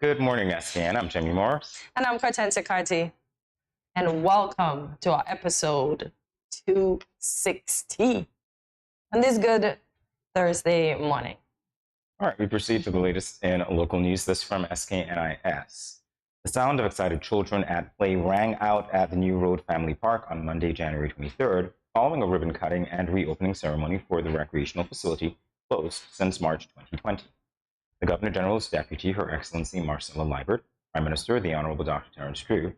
Good morning, SKN. I'm Jimmy Morris. And I'm st.kitts. And welcome to our episode 260 on this good Thursday morning. All right, we proceed to the latest in local news. This from SKNIS. The sound of excited children at play rang out at the New Road Family Park on Monday, January 23rd, following a ribbon cutting and reopening ceremony for the recreational facility closed since March 2020. The Governor General's Deputy, Her Excellency Marcella Liebert, Prime Minister, the Honorable Dr. Terence Drew,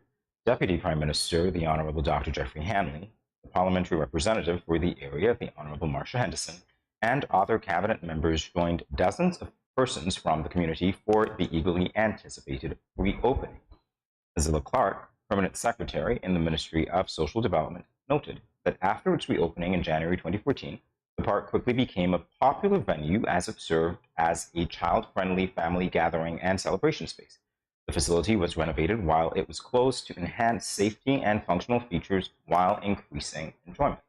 Deputy Prime Minister, the Honorable Dr. Jeffrey Hanley, the Parliamentary Representative for the area, the Honorable Marcia Henderson, and other cabinet members joined dozens of persons from the community for the eagerly anticipated reopening. Zilla Clark, Permanent Secretary in the Ministry of Social Development, noted that after its reopening in January 2014, the park quickly became a popular venue as it served as a child-friendly family gathering and celebration space. The facility was renovated while it was closed to enhance safety and functional features while increasing enjoyment.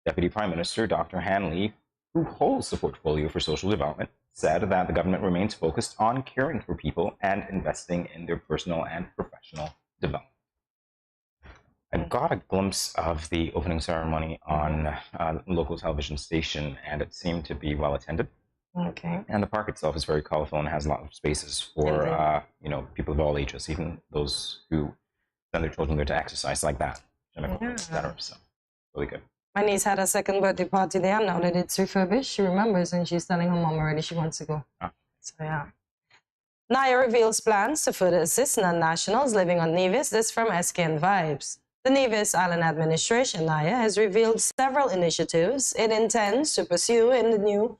Deputy Prime Minister Dr. Hanley, who holds the portfolio for social development, said that the government remains focused on caring for people and investing in their personal and professional development. I got a glimpse of the opening ceremony on a local television station, and it seemed to be well attended. Okay. And the park itself is very colorful and has a lot of spaces for people of all ages, even those who send their children there to exercise, like that, etc. So really good. My niece had a second birthday party there. Now that it's refurbished, she remembers, and she's telling her mom already she wants to go. So yeah. Naya reveals plans to further assist non-nationals living on Nevis. This from SKN Vibes. The Nevis Island Administration, Naya, has revealed several initiatives it intends to pursue in the new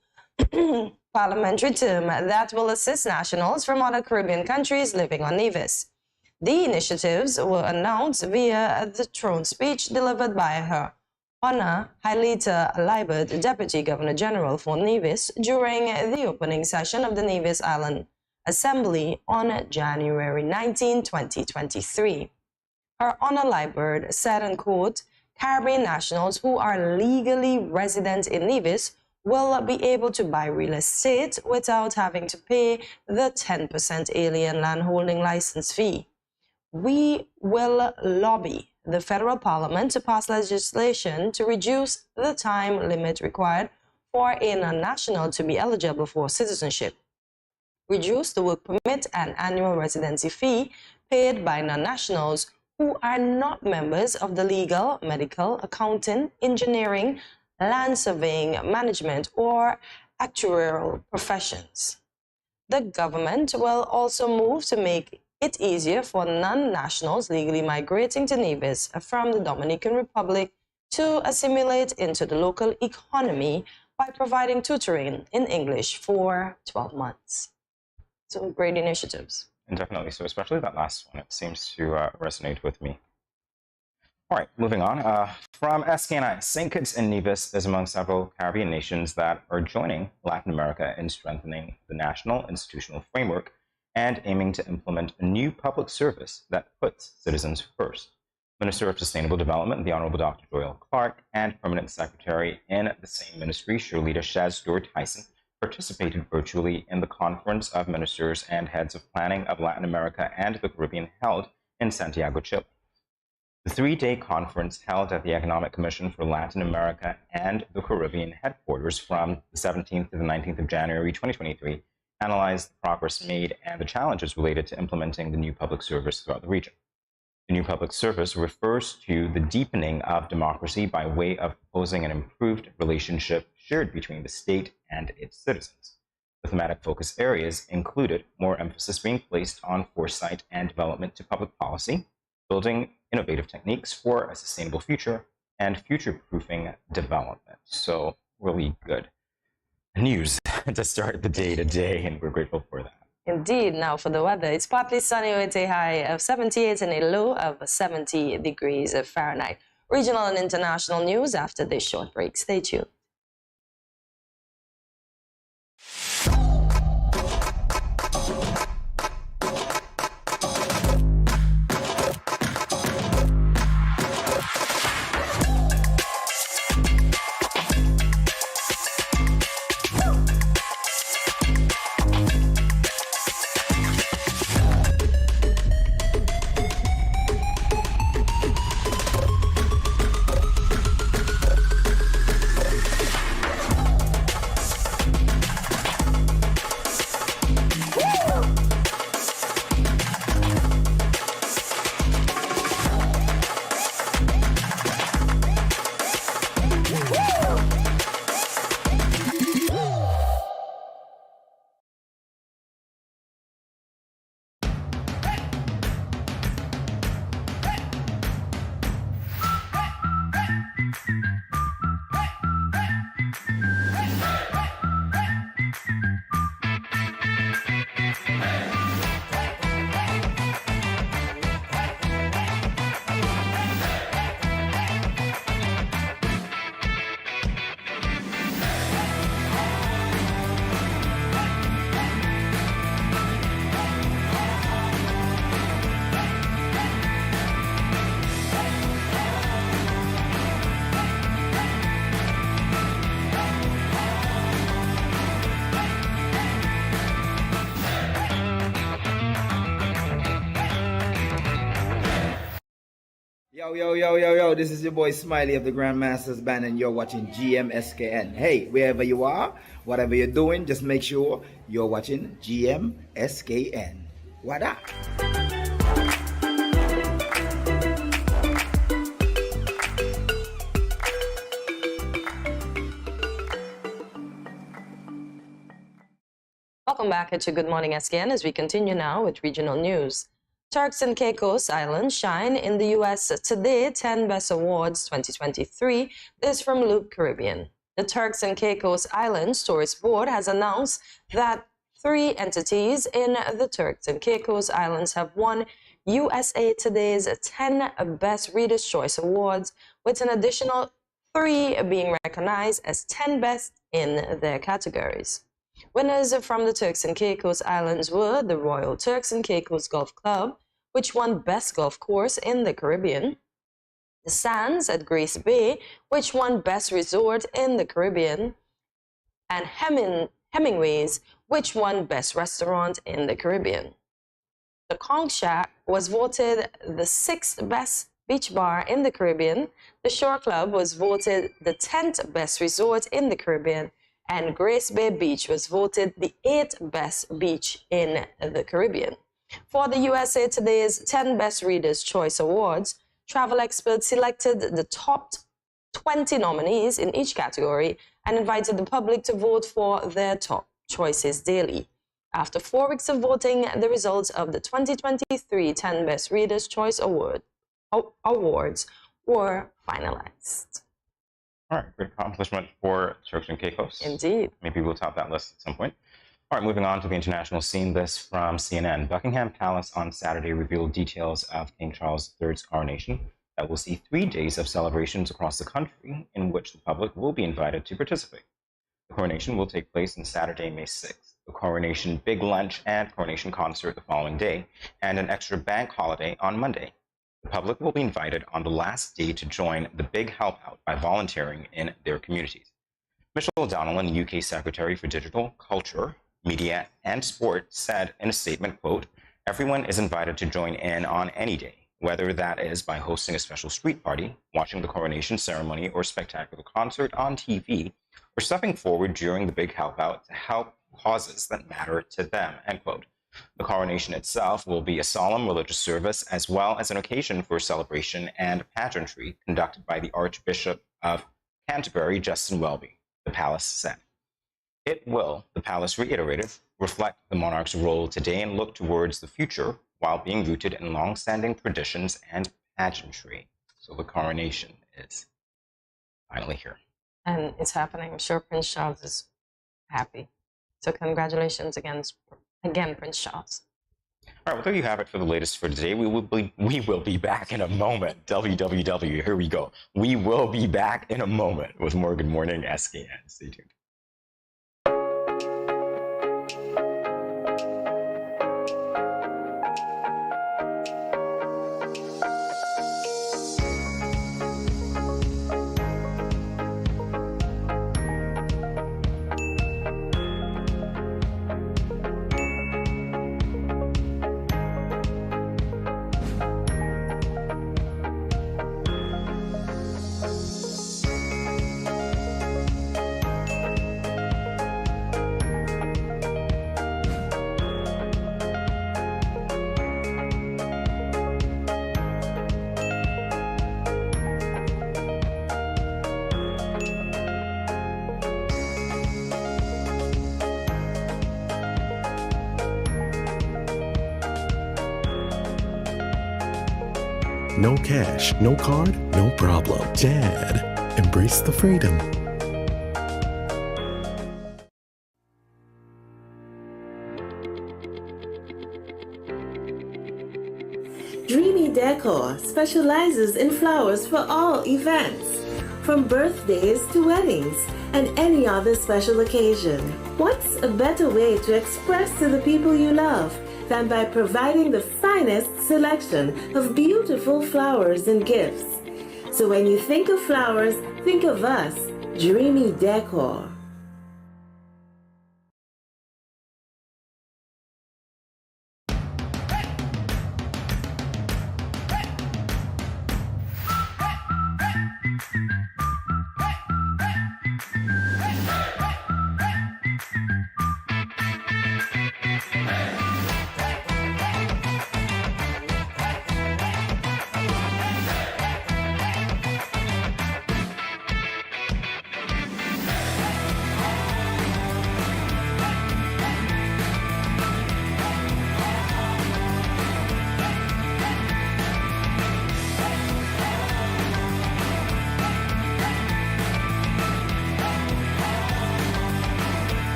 parliamentary term that will assist nationals from other Caribbean countries living on Nevis. The initiatives were announced via the throne speech delivered by Her Honor Hailita Liebert, Deputy Governor General for Nevis, during the opening session of the Nevis Island Assembly on January 19, 2023. Her Honor Liebert said, and quote, Caribbean nationals who are legally resident in Nevis will be able to buy real estate without having to pay the 10% alien landholding license fee. We will lobby the federal parliament to pass legislation to reduce the time limit required for a non-national to be eligible for citizenship, reduce the work permit and annual residency fee paid by non-nationals who are not members of the legal, medical, accounting, engineering, land surveying, management, or actuarial professions. The government will also move to make it easier for non-nationals legally migrating to Nevis from the Dominican Republic to assimilate into the local economy by providing tutoring in English for 12 months. So great initiatives. And definitely so, especially that last one. It seems to resonate with me. All right, moving on. From SKNI, St. Kitts and Nevis is among several Caribbean nations that are joining Latin America in strengthening the national institutional framework and aiming to implement a new public service that puts citizens first. Minister of Sustainable Development, the Honorable Dr. Doyle Clark, and Permanent Secretary in the same ministry, Shirlita Shaz-Tyson, participated virtually in the Conference of Ministers and Heads of Planning of Latin America and the Caribbean held in Santiago, Chile. The three-day conference held at the Economic Commission for Latin America and the Caribbean headquarters from the 17th to the 19th of January 2023 analyzed the progress made and the challenges related to implementing the new public service throughout the region. The new public service refers to the deepening of democracy by way of proposing an improved relationship shared between the state and its citizens. The thematic focus areas included more emphasis being placed on foresight and development to public policy, building innovative techniques for a sustainable future, and future-proofing development. So really good news to start the day today, and we're grateful for that. Indeed. Now for the weather, it's partly sunny with a high of 78 and a low of 70 degrees Fahrenheit. Regional and international news after this short break. Stay tuned. Yo, this is your boy Smiley of the Grandmasters Band, and you're watching GMSKN. Hey, wherever you are, whatever you're doing, just make sure you're watching GMSKN. What up? Welcome back to Good Morning SKN as we continue now with regional news. Turks and Caicos Islands shine in the U.S. Today 10 Best Awards 2023. This from Loop Caribbean. The Turks and Caicos Islands Tourist Board has announced that 3 entities in the Turks and Caicos Islands have won USA Today's 10 Best Reader's Choice Awards, with an additional 3 being recognized as 10 best in their categories. Winners from the Turks and Caicos Islands were the Royal Turks and Caicos Golf Club, which won Best Golf Course in the Caribbean, the Sands at Grace Bay, which won Best Resort in the Caribbean, and Hemingway's, which won Best Restaurant in the Caribbean. The Conch Shack was voted the 6th best beach bar in the Caribbean, the Shore Club was voted the 10th best resort in the Caribbean, and Grace Bay Beach was voted the 8th best beach in the Caribbean. For the USA Today's 10 Best Readers' Choice Awards, travel experts selected the top 20 nominees in each category and invited the public to vote for their top choices daily. After 4 weeks of voting, the results of the 2023 10 Best Readers' Choice Awards were finalized. All right, great accomplishment for Turks and Caicos. Indeed. Maybe we'll top that list at some point. All right, moving on to the international scene. This from CNN. Buckingham Palace on Saturday revealed details of King Charles III's coronation that will see 3 days of celebrations across the country in which the public will be invited to participate. The coronation will take place on Saturday, May 6th. The coronation big lunch and coronation concert the following day, and an extra bank holiday on Monday. The public will be invited on the last day to join the big help out by volunteering in their communities. Michelle Donnellan, UK Secretary for Digital, Culture, Media and Sport, said in a statement, quote, "Everyone is invited to join in on any day, whether that is by hosting a special street party, watching the coronation ceremony or spectacular concert on TV, or stepping forward during the big help out to help causes that matter to them," end quote. The coronation itself will be a solemn religious service as well as an occasion for celebration and pageantry conducted by the Archbishop of Canterbury, Justin Welby, the palace said. It will, the palace reiterated, reflect the monarch's role today and look towards the future while being rooted in long-standing traditions and pageantry. So the coronation is finally here. And it's happening. I'm sure Prince Charles is happy. So congratulations again, Prince Charles. All right, well, there you have it for the latest for today. We will be back in a moment. WWW, here we go. We will be back in a moment with more Good Morning SKN. Stay tuned. No cash, no card, no problem. Dad, embrace the freedom. Dreamy Decor specializes in flowers for all events, from birthdays to weddings and any other special occasion. What's a better way to express to the people you love than by providing the finest selection of beautiful flowers and gifts? So when you think of flowers, think of us, Dreamy Decor.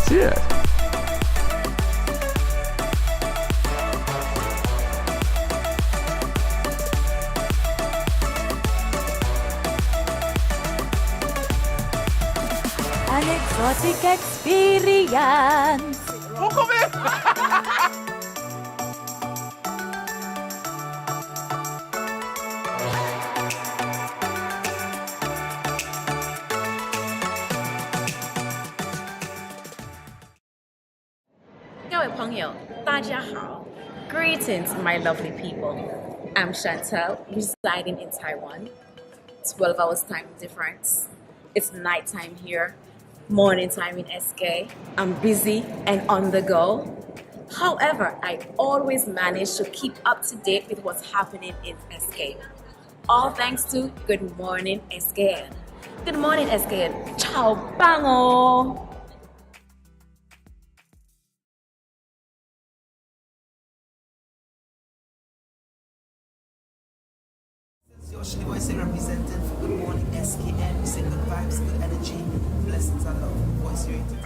That's it. An exotic experience. Greetings, my lovely people. I'm Chantel, residing in Taiwan. 12 hours time difference. It's nighttime here, morning time in SK. I'm busy and on the go. However, I always manage to keep up to date with what's happening in SK. All thanks to Good Morning SKN. Good morning SKN. Ciao, bango! Yoshi Voice representing for Good Morning SKN. We say good vibes, good energy, blessings and love. Voice rated.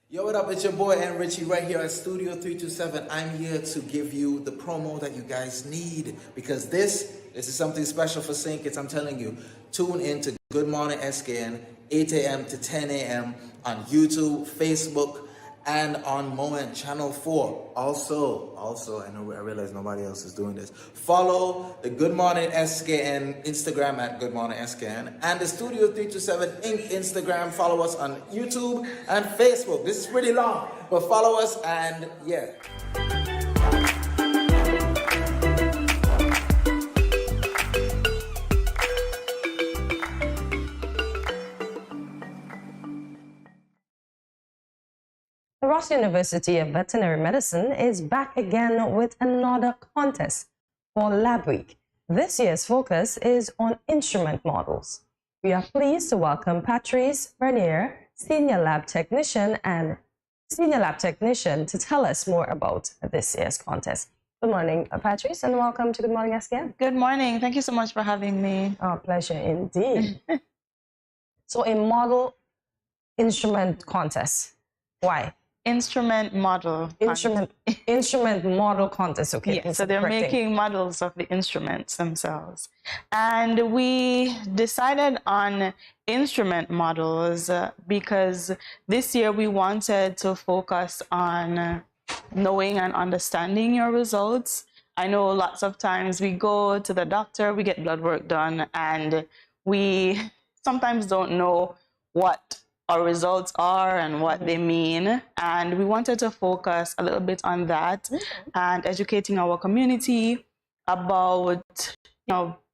Yo, what up? It's your boy and Richie right here at Studio 327. I'm here to give you the promo that you guys need because this is something special for St. Kitts. I'm telling you, tune in to Good Morning SKN, 8 a.m. to 10 a.m. on YouTube, Facebook, and on Moment Channel 4. Also, I realize nobody else is doing this. Follow the Good Morning SKN Instagram at Good Morning SKN and the Studio 327 Inc. Instagram. Follow us on YouTube and Facebook. This is pretty long, but follow us and yeah. The Ross University of Veterinary Medicine is back again with another contest for Lab Week. This year's focus is on instrument models. We are pleased to welcome Patrice Bernier, Senior Lab Technician to tell us more about this year's contest. Good morning, Patrice, and welcome to Good Morning SKN. Good morning. Thank you so much for having me. Our pleasure indeed. So a model instrument contest. Why? Instrument model. Instrument model contest. Okay. Yeah, so they're making models of the instruments themselves. And we decided on instrument models because this year we wanted to focus on knowing and understanding your results. I know lots of times we go to the doctor, we get blood work done, and we sometimes don't know what our results are and what they mean. And we wanted to focus a little bit on that and educating our community about,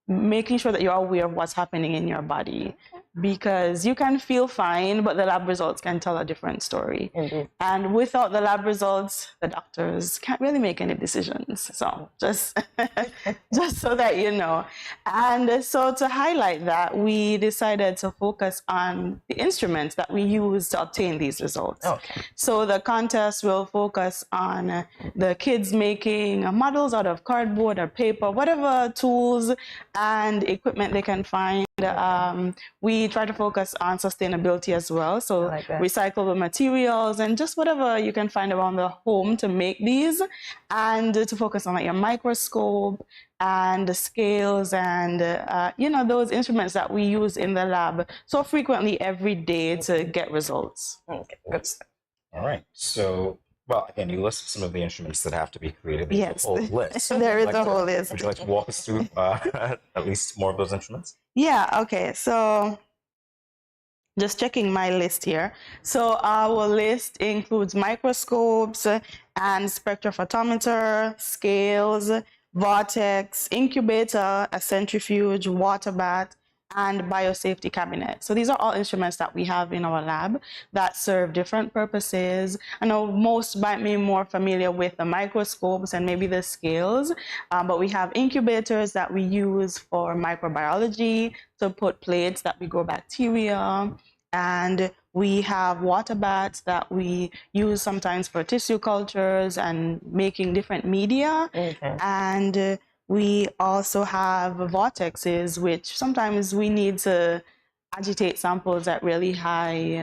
making sure that you're aware of what's happening in your body. Because you can feel fine, but the lab results can tell a different story. Indeed. And without the lab results, the doctors can't really make any decisions. So just so that you know. And so to highlight that, we decided to focus on the instruments that we use to obtain these results. Okay. So the contest will focus on the kids making models out of cardboard or paper, whatever tools and equipment they can find. We try to focus on sustainability as well. So recyclable materials and just whatever you can find around the home to make these, and to focus on your microscope and the scales and, those instruments that we use in the lab so frequently every day to get results. Okay, good stuff. All right. So, Well, again, you list some of the instruments that have to be created. There's Yes, a whole list. there is a whole Would list. you like to walk us through at least more of those instruments? Yeah, okay. So just checking my list here. So our list includes microscopes and spectrophotometer, scales, vortex, incubator, a centrifuge, water bath, and biosafety cabinet. So these are all instruments that we have in our lab that serve different purposes. I know most might be more familiar with the microscopes and maybe the scales, but we have incubators that we use for microbiology to put plates that we grow bacteria. And we have water baths that we use sometimes for tissue cultures and making different media. Okay. And we also have vortexes, which sometimes we need to agitate samples at really high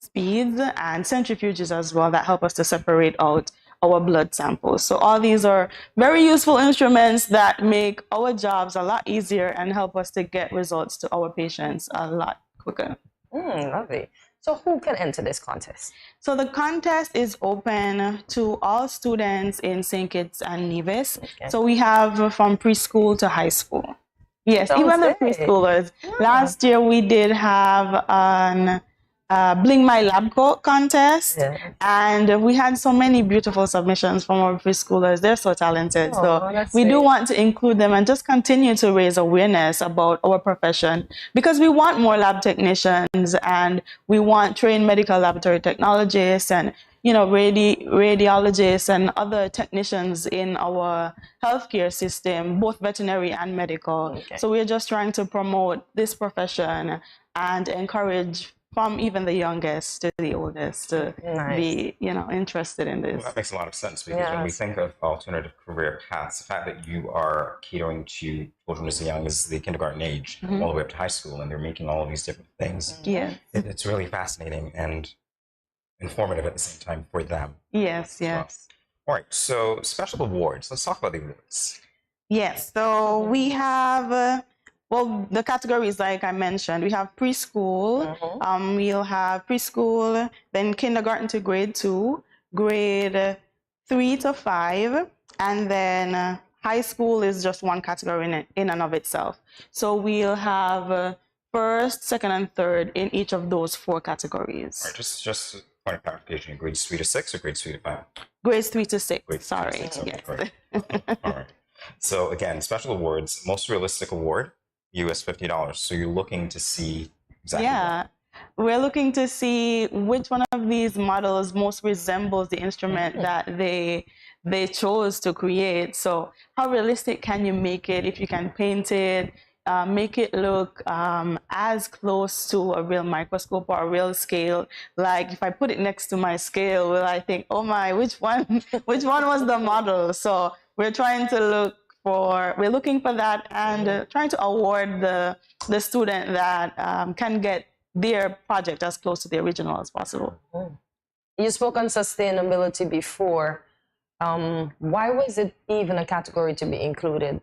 speeds, and centrifuges as well that help us to separate out our blood samples. So all these are very useful instruments that make our jobs a lot easier and help us to get results to our patients a lot quicker. Lovely. So who can enter this contest? So the contest is open to all students in St. Kitts and Nevis. Okay. So we have from preschool to high school. Yes, Sounds even the great. preschoolers. Yeah. Last year we did have an Bling My Lab Coat contest, and we had so many beautiful submissions from our preschoolers. They're so talented. So we do want to include them and just continue to raise awareness about our profession, because we want more lab technicians and we want trained medical laboratory technologists and radiologists and other technicians in our healthcare system, both veterinary and medical. Okay. So we're just trying to promote this profession and encourage from even the youngest to the oldest to be, interested in this. Well, that makes a lot of sense, because when we think of alternative career paths, the fact that you are catering to children as young as the kindergarten age, all the way up to high school, and they're making all of these different things, it's really fascinating and informative at the same time for them. Yes. All right, so special awards. Let's talk about the awards. Yes, so we have, the categories like I mentioned, we have preschool, we'll have preschool, then kindergarten to grade 2, grade 3 to 5, and then high school is just one category in and of itself. So we'll have first, second, and third in each of those 4 categories. All right, just point of clarification, grades 3 to 6 or grades 3 to 5? Grades 3 to 6, Grades sorry. 3 to 6, Yes. correct. All right. So again, special awards, most realistic award, US $50. So you're looking to see exactly what? We're looking to see which one of these models most resembles the instrument that they chose to create. So how realistic can you make it? If you can paint it, make it look as close to a real microscope or a real scale. Like if I put it next to my scale, will I think, oh my, which one was the model? So we're trying to we're looking for that and trying to award the student that can get their project as close to the original as possible. You spoke on sustainability before. Why was it even a category to be included?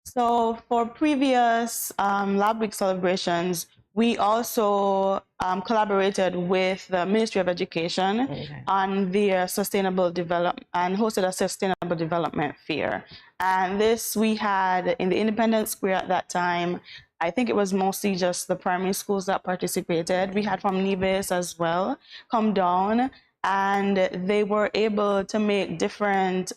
So for previous Lab Week celebrations, we also collaborated with the Ministry of Education on their sustainable development and hosted a sustainable development fair. And this we had in the Independence Square at that time. I think it was mostly just the primary schools that participated. We had from Nevis as well come down, and they were able to make different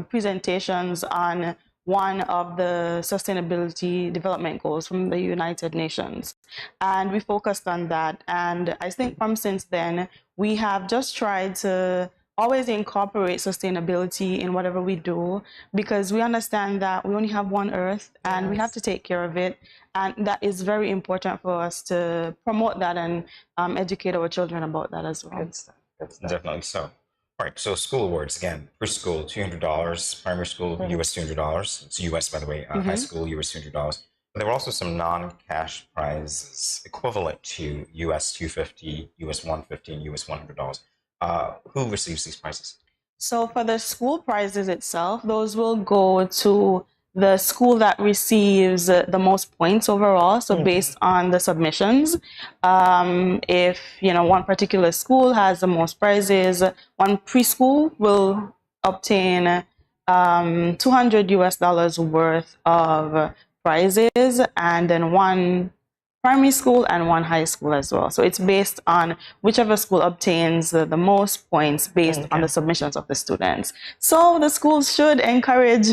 presentations on one of the sustainability development goals from the United Nations. And we focused on that. And I think from since then, we have just tried to always incorporate sustainability in whatever we do, because we understand that we only have one Earth and we have to take care of it. And that is very important for us to promote that and educate our children about that as well. Good stuff. Definitely so. All right, so school awards, again, preschool, $200, primary school, US $200. It's US, by the way, high school, US $200. But there were also some non-cash prizes equivalent to US $250, US $150, and US $100. Who receives these prizes? So for the school prizes itself, those will go to the school that receives the most points overall. So based on the submissions, if one particular school has the most prizes, one preschool will obtain $200 worth of prizes, and then one primary school and one high school as well. So it's based on whichever school obtains the most points based on the submissions of the students. So the schools should encourage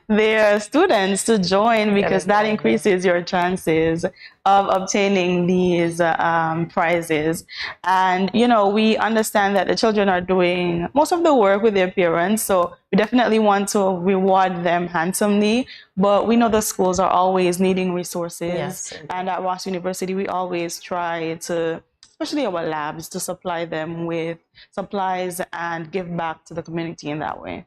their students to join, because that increases your chances of obtaining these prizes. And we understand that the children are doing most of the work with their parents, so we definitely want to reward them handsomely, but we know the schools are always needing resources. And at Ross University, we always try to, especially our labs, to supply them with supplies and give back to the community in that way.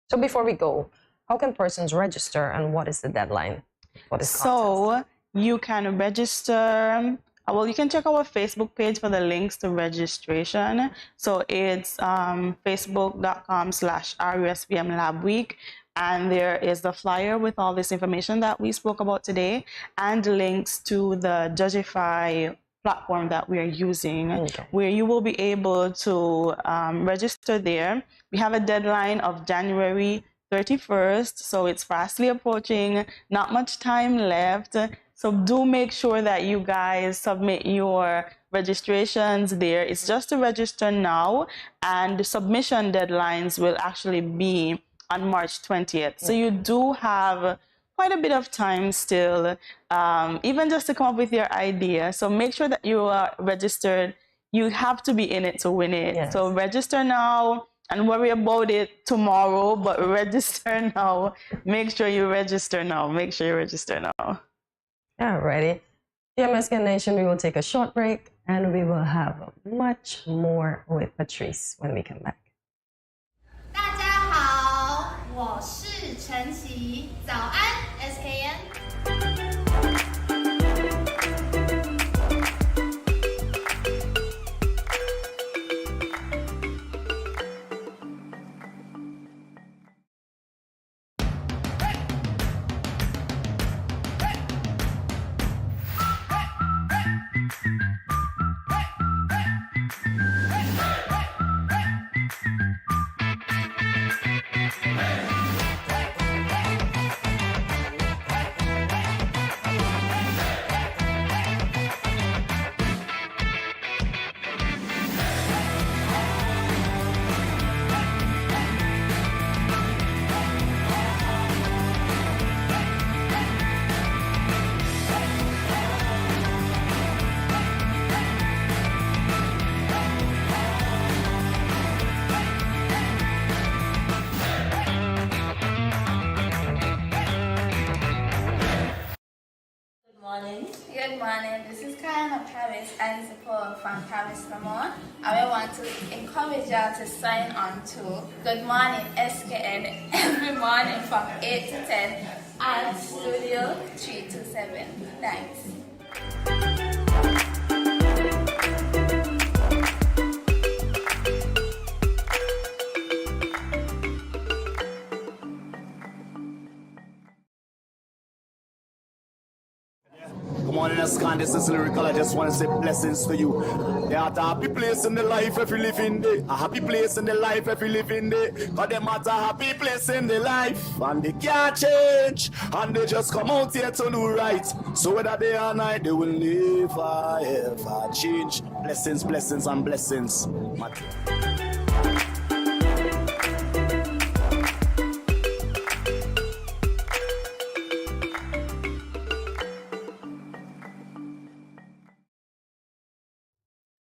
So before we go, how can persons register, and what is the deadline for this contest? So you can register. Well, you can check our Facebook page for the links to registration. So it's facebook.com/RUSVM Lab Week. And there is the flyer with all this information that we spoke about today, and links to the Judgify platform that we are using, where you will be able to register there. We have a deadline of January 31st, so it's fastly approaching, not much time left. So do make sure that you guys submit your registrations there. It's just to register now, and the submission deadlines will actually be on March 20th. So you do have quite a bit of time still, even just to come up with your idea. So make sure that you are registered. You have to be in it to win it. So register now and worry about it tomorrow, but register now. Make sure you register now. Make sure you register now. Alrighty. GMSK Nation, we will take a short break, and we will have much more with Patrice when we come back. 大家好，我是陈琦，早安 SKN。Good morning. This is Karen of Paris and support from Paris Lamont. I want to encourage y'all to sign on to Good Morning SKN every morning from 8 to 10 at Studio 327. Thanks. Good morning, SKN. This is Lyrical. I just want to say blessings to you. There are a happy place in the life if you live in there. A happy place in the life if you live in there. Cause them at a happy place in the life. And they can't change. And they just come out here to do right. So whether day or night, they will never ever change. Blessings, blessings, and blessings.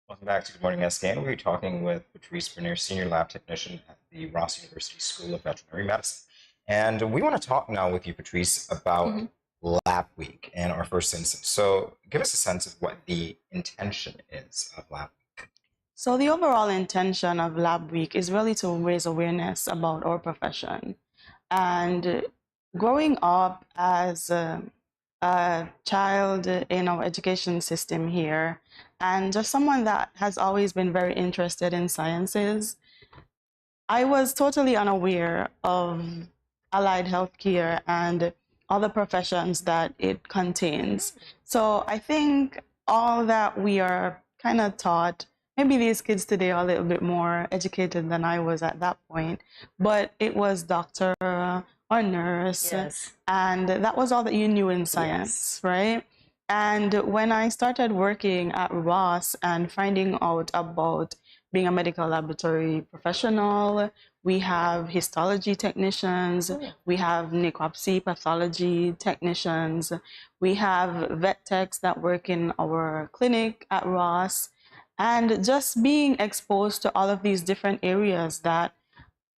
Welcome back to Good Morning SKN. We're talking with Patrice Bernier, Senior Lab Technician at the Ross University School of Veterinary Medicine. And we want to talk now with you, Patrice, about Lab Week in our first instance. So give us a sense of what the intention is of Lab Week. So the overall intention of Lab Week is really to raise awareness about our profession. And growing up as a child in our education system here, and just someone that has always been very interested in sciences, I was totally unaware of allied healthcare and all the professions that it contains. So I think all that we are kind of taught, maybe these kids today are a little bit more educated than I was at that point, but it was doctor or nurse, and that was all that you knew in science, right? And when I started working at Ross and finding out about being a medical laboratory professional, we have histology technicians, we have necropsy pathology technicians, we have vet techs that work in our clinic at Ross, and just being exposed to all of these different areas that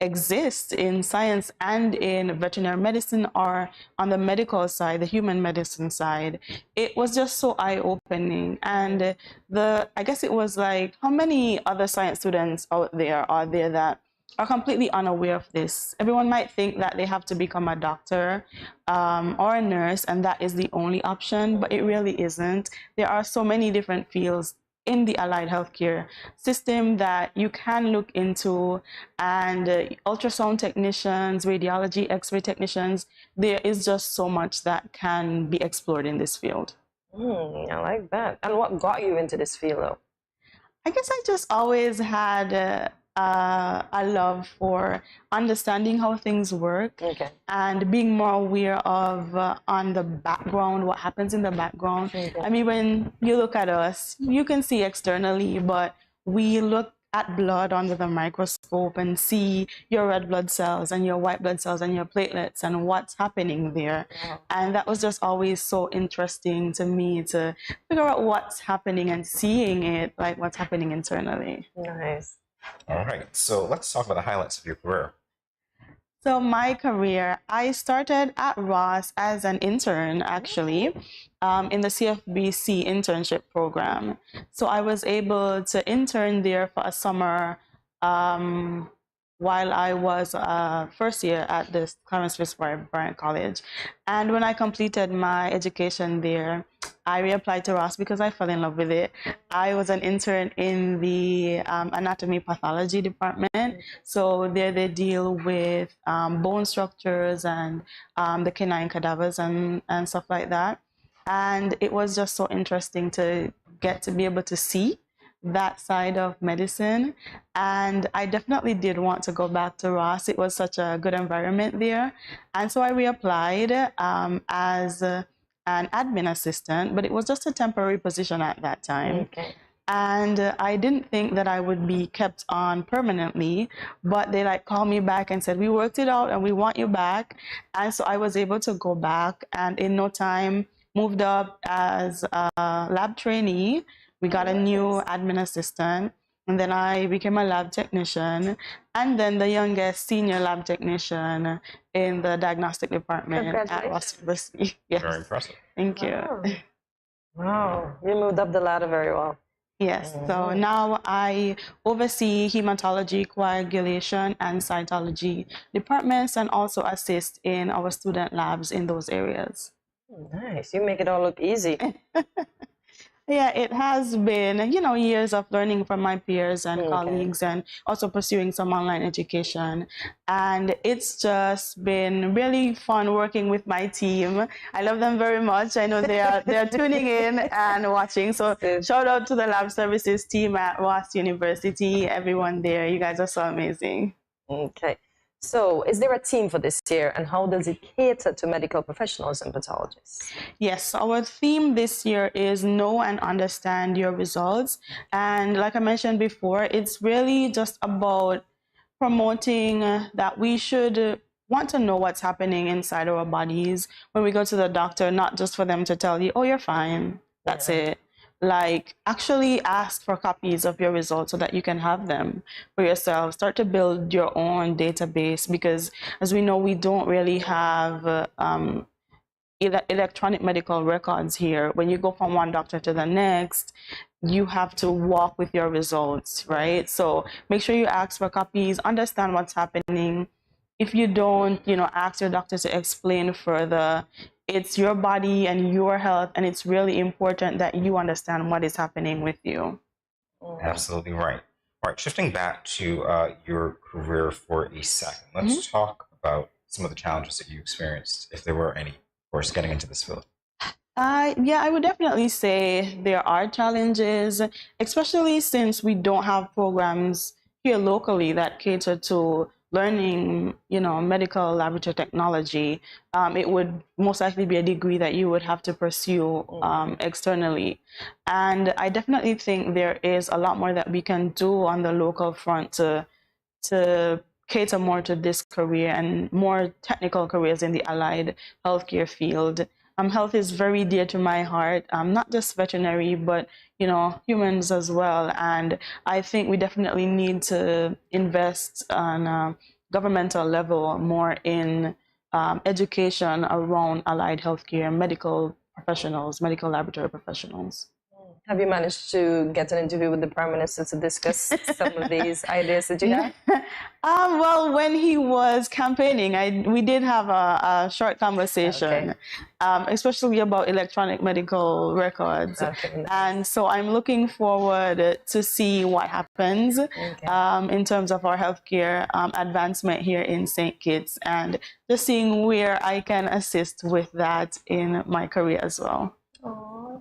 exist in science and in veterinary medicine or on the medical side, the human medicine side, it was just so eye-opening. And I guess it was like, how many other science students out there are there that are completely unaware of this? Everyone might think that they have to become a doctor or a nurse, and that is the only option, but it really isn't. There are so many different fields in the allied healthcare system that you can look into, and ultrasound technicians, radiology, x-ray technicians, there is just so much that can be explored in this field. I like that. And what got you into this field though? I guess I just always had a love for understanding how things work and being more aware of on the background, what happens in the background. I mean, when you look at us, you can see externally, but we look at blood under the microscope and see your red blood cells and your white blood cells and your platelets and what's happening there. And that was just always so interesting to me to figure out what's happening and seeing it, like what's happening internally. Nice. All right, so let's talk about the highlights of your career. So my career, I started at Ross as an intern, actually, in the CFBC internship program. So I was able to intern there for a summer while I was first year at the Clarence Fitzroy Bryant College. And when I completed my education there, I reapplied to Ross because I fell in love with it. I was an intern in the anatomy pathology department. So there they deal with bone structures and the canine cadavers and stuff like that. And it was just so interesting to get to be able to see that side of medicine. And I definitely did want to go back to Ross. It was such a good environment there. And so I reapplied as an admin assistant, but it was just a temporary position at that time. And I didn't think that I would be kept on permanently, but they like called me back and said, we worked it out and we want you back. And so I was able to go back, and in no time moved up as a lab trainee. We got a new admin assistant, and then I became a lab technician, and then the youngest senior lab technician in the diagnostic department at Ross University. Yes. Very impressive. Thank you. Wow, you moved up the ladder very well. Yes, so now I oversee hematology, coagulation, and cytology departments, and also assist in our student labs in those areas. Nice, you make it all look easy. Yeah, it has been, years of learning from my peers and colleagues, and also pursuing some online education. And it's just been really fun working with my team. I love them very much. I know they're tuning in and watching. So shout out to the lab services team at Ross University, everyone there. You guys are so amazing. Okay. So is there a team for this year, and how does it cater to medical professionals and pathologists? Yes, our theme this year is Know and Understand Your Results. And like I mentioned before, it's really just about promoting that we should want to know what's happening inside our bodies when we go to the doctor, not just for them to tell you, oh, you're fine, that's it. Like, actually ask for copies of your results so that you can have them for yourself. Start to build your own database, because as we know, we don't really have electronic medical records here. When you go from one doctor to the next, you have to walk with your results, right? So make sure you ask for copies, understand what's happening. If you don't, ask your doctor to explain further. It's your body and your health, and it's really important that you understand what is happening with you. Absolutely right. All right, shifting back to your career for a second, let's talk about some of the challenges that you experienced, if there were any, of course, getting into this field? Yeah, I would definitely say there are challenges, especially since we don't have programs here locally that cater to learning, medical laboratory technology. It would most likely be a degree that you would have to pursue externally. And I definitely think there is a lot more that we can do on the local front to cater more to this career and more technical careers in the allied healthcare field. Health is very dear to my heart, not just veterinary, but humans as well. And I think we definitely need to invest on a governmental level more in education around allied healthcare, medical professionals, medical laboratory professionals. Have you managed to get an interview with the Prime Minister to discuss some of these ideas that you have? Well, when he was campaigning, we did have a short conversation, especially about electronic medical records. And so I'm looking forward to see what happens in terms of our healthcare advancement here in St. Kitts, and just seeing where I can assist with that in my career as well.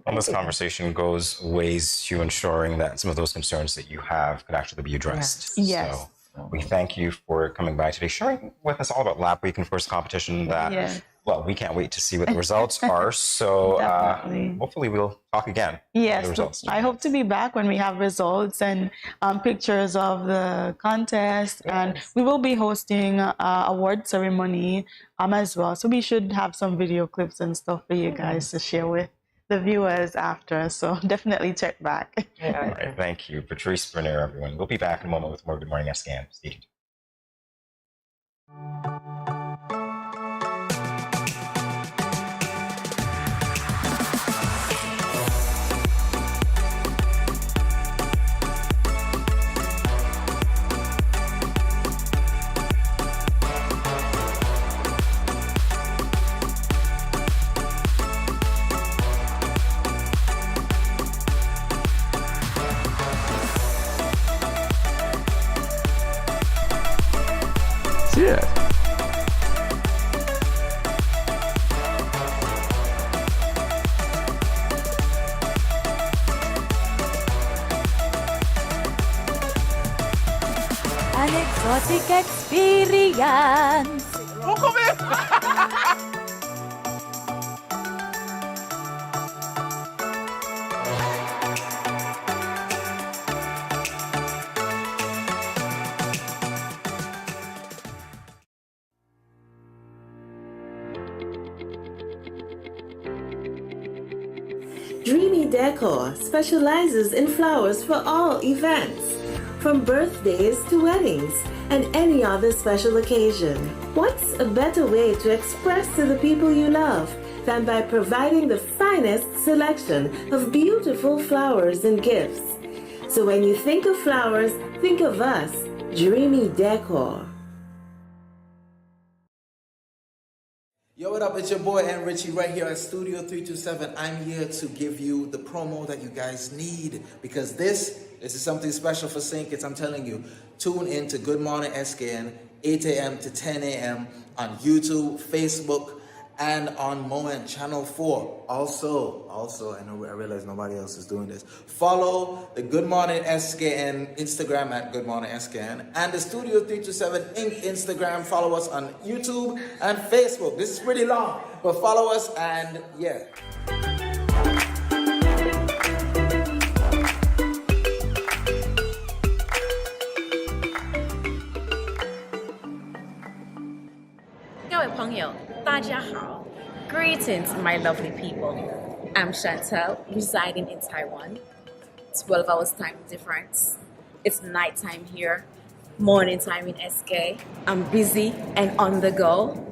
Well, this conversation goes ways to ensuring that some of those concerns that you have could actually be addressed. Yes. So we thank you for coming by today, sharing with us all about Lab Week and, of course, competition that, well, we can't wait to see what the results are. So hopefully we'll talk again. Yes, the results. I hope to be back when we have results and pictures of the contest. And we will be hosting an award ceremony as well. So we should have some video clips and stuff for you guys to share with the viewers after, so definitely check back. All right, thank you, Patrice Bernier, everyone. We'll be back in a moment with more Good Morning SKN. Stay tuned. Yeah. An exotic experience. Dreamy Decor specializes in flowers for all events, from birthdays to weddings and any other special occasion. What's a better way to express to the people you love than by providing the finest selection of beautiful flowers and gifts? So when you think of flowers, think of us, Dreamy Decor. Yo, what up? It's your boy and Richie right here at Studio 327. I'm here to give you the promo that you guys need, because this is something special for St. Kitts. I'm telling you, tune in to Good Morning SKN, 8 a.m. to 10 a.m. on YouTube, Facebook, and on Moen Channel 4. Also, I realize nobody else is doing this. Follow the Good Morning SKN Instagram at Good Morning SKN, and the Studio 327 Inc. Instagram. Follow us on YouTube and Facebook. This is pretty long, but follow us, and yeah. Greetings, my lovely people. I'm Chantel, residing in Taiwan. 12 hours time difference. It's nighttime here, morning time in SK. I'm busy and on the go.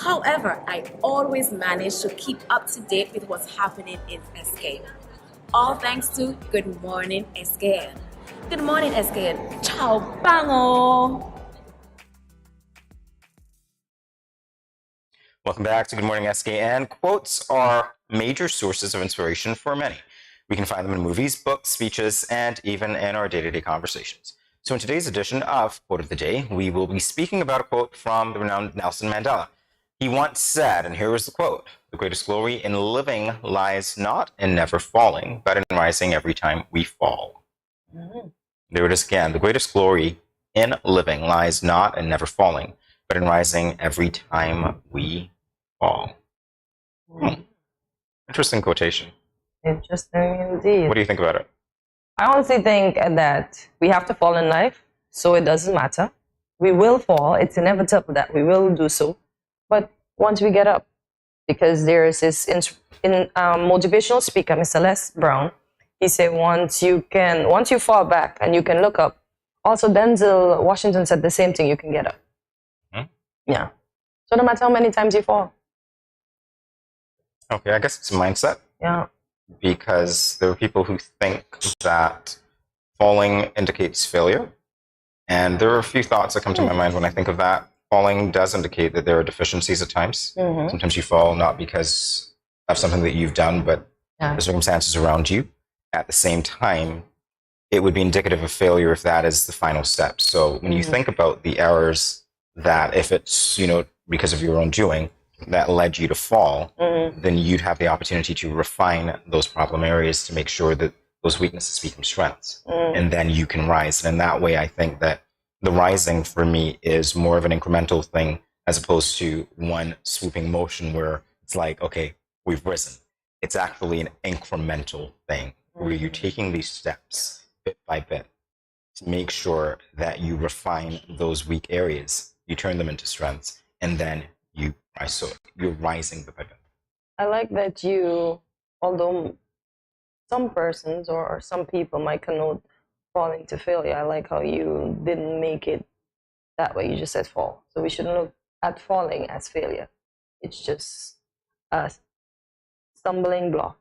However, I always manage to keep up to date with what's happening in SK. All thanks to Good Morning SKN. Good Morning SKN. Ciao, bango! Welcome back to Good Morning SKN. Quotes are major sources of inspiration for many. We can find them in movies, books, speeches, and even in our day-to-day conversations. So in today's edition of Quote of the Day, we will be speaking about a quote from the renowned Nelson Mandela. He once said, and here is the quote, "The greatest glory in living lies not in never falling, but in rising every time we fall." Mm-hmm. There it is again. The greatest glory in living lies not in never falling, but in rising every time we fall. Interesting quotation. Interesting indeed. What do you think about it? I honestly think that we have to fall in life, so it doesn't matter. We will fall. It's inevitable that we will do so. But once we get up, because there is this motivational speaker, Mr. Les Brown, he said once you fall back and you can look up. Also, Denzel Washington said the same thing. You can get up. Yeah. So no matter how many times you fall. Okay, I guess it's a mindset. Yeah. Because there are people who think that falling indicates failure. And there are a few thoughts that come to my mind when I think of that. Falling does indicate that there are deficiencies at times. Mm-hmm. Sometimes you fall not because of something that you've done, but the circumstances around you. At the same time, it would be indicative of failure if that is the final step. So when you think about the errors that if it's, because of your own doing, that led you to fall, then you'd have the opportunity to refine those problem areas to make sure that those weaknesses become strengths. And then you can rise. And in that way, I think that the rising for me is more of an incremental thing as opposed to one swooping motion where it's like, okay, we've risen. It's actually an incremental thing where you're taking these steps bit by bit to make sure that you refine those weak areas, you turn them into strengths, and then you rise. So you're rising the pivot. I like that you, although some persons or some people might connote falling to failure, I like how you didn't make it that way. You just said fall. So we shouldn't look at falling as failure. It's just a stumbling block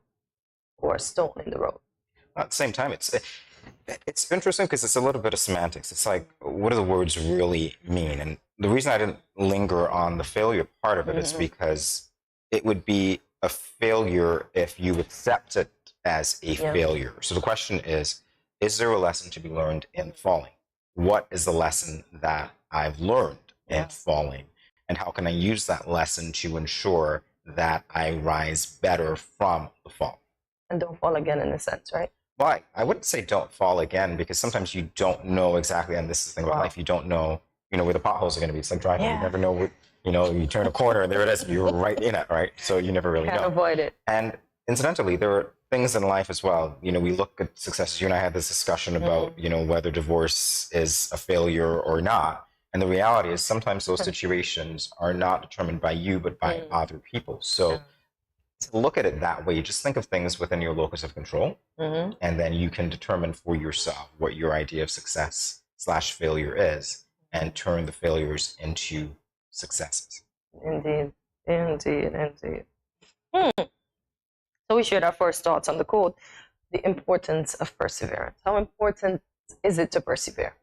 or a stone in the road. At the same time, it's interesting because it's a little bit of semantics. It's like, what do the words really mean? And the reason I didn't linger on the failure part of it is because it would be a failure if you accept it as a failure. So the question is there a lesson to be learned in falling? What is the lesson that I've learned in falling? And how can I use that lesson to ensure that I rise better from the fall? And don't fall again in a sense, right? Well, I wouldn't say don't fall again because sometimes you don't know exactly, and this is the thing about life, you don't know, where the potholes are going to be. It's like driving. You never know what, you turn a corner and there it is, you're right in it, right? So you never really know. Can't avoid it. And incidentally, there are things in life as well. We look at successes. You and I had this discussion about, whether divorce is a failure or not. And the reality is sometimes those situations are not determined by you, but by other people. So to look at it that way, just think of things within your locus of control, and then you can determine for yourself what your idea of success/failure is, and turn the failures into successes. Indeed. So we shared our first thoughts on the quote, the importance of perseverance. How important is it to persevere?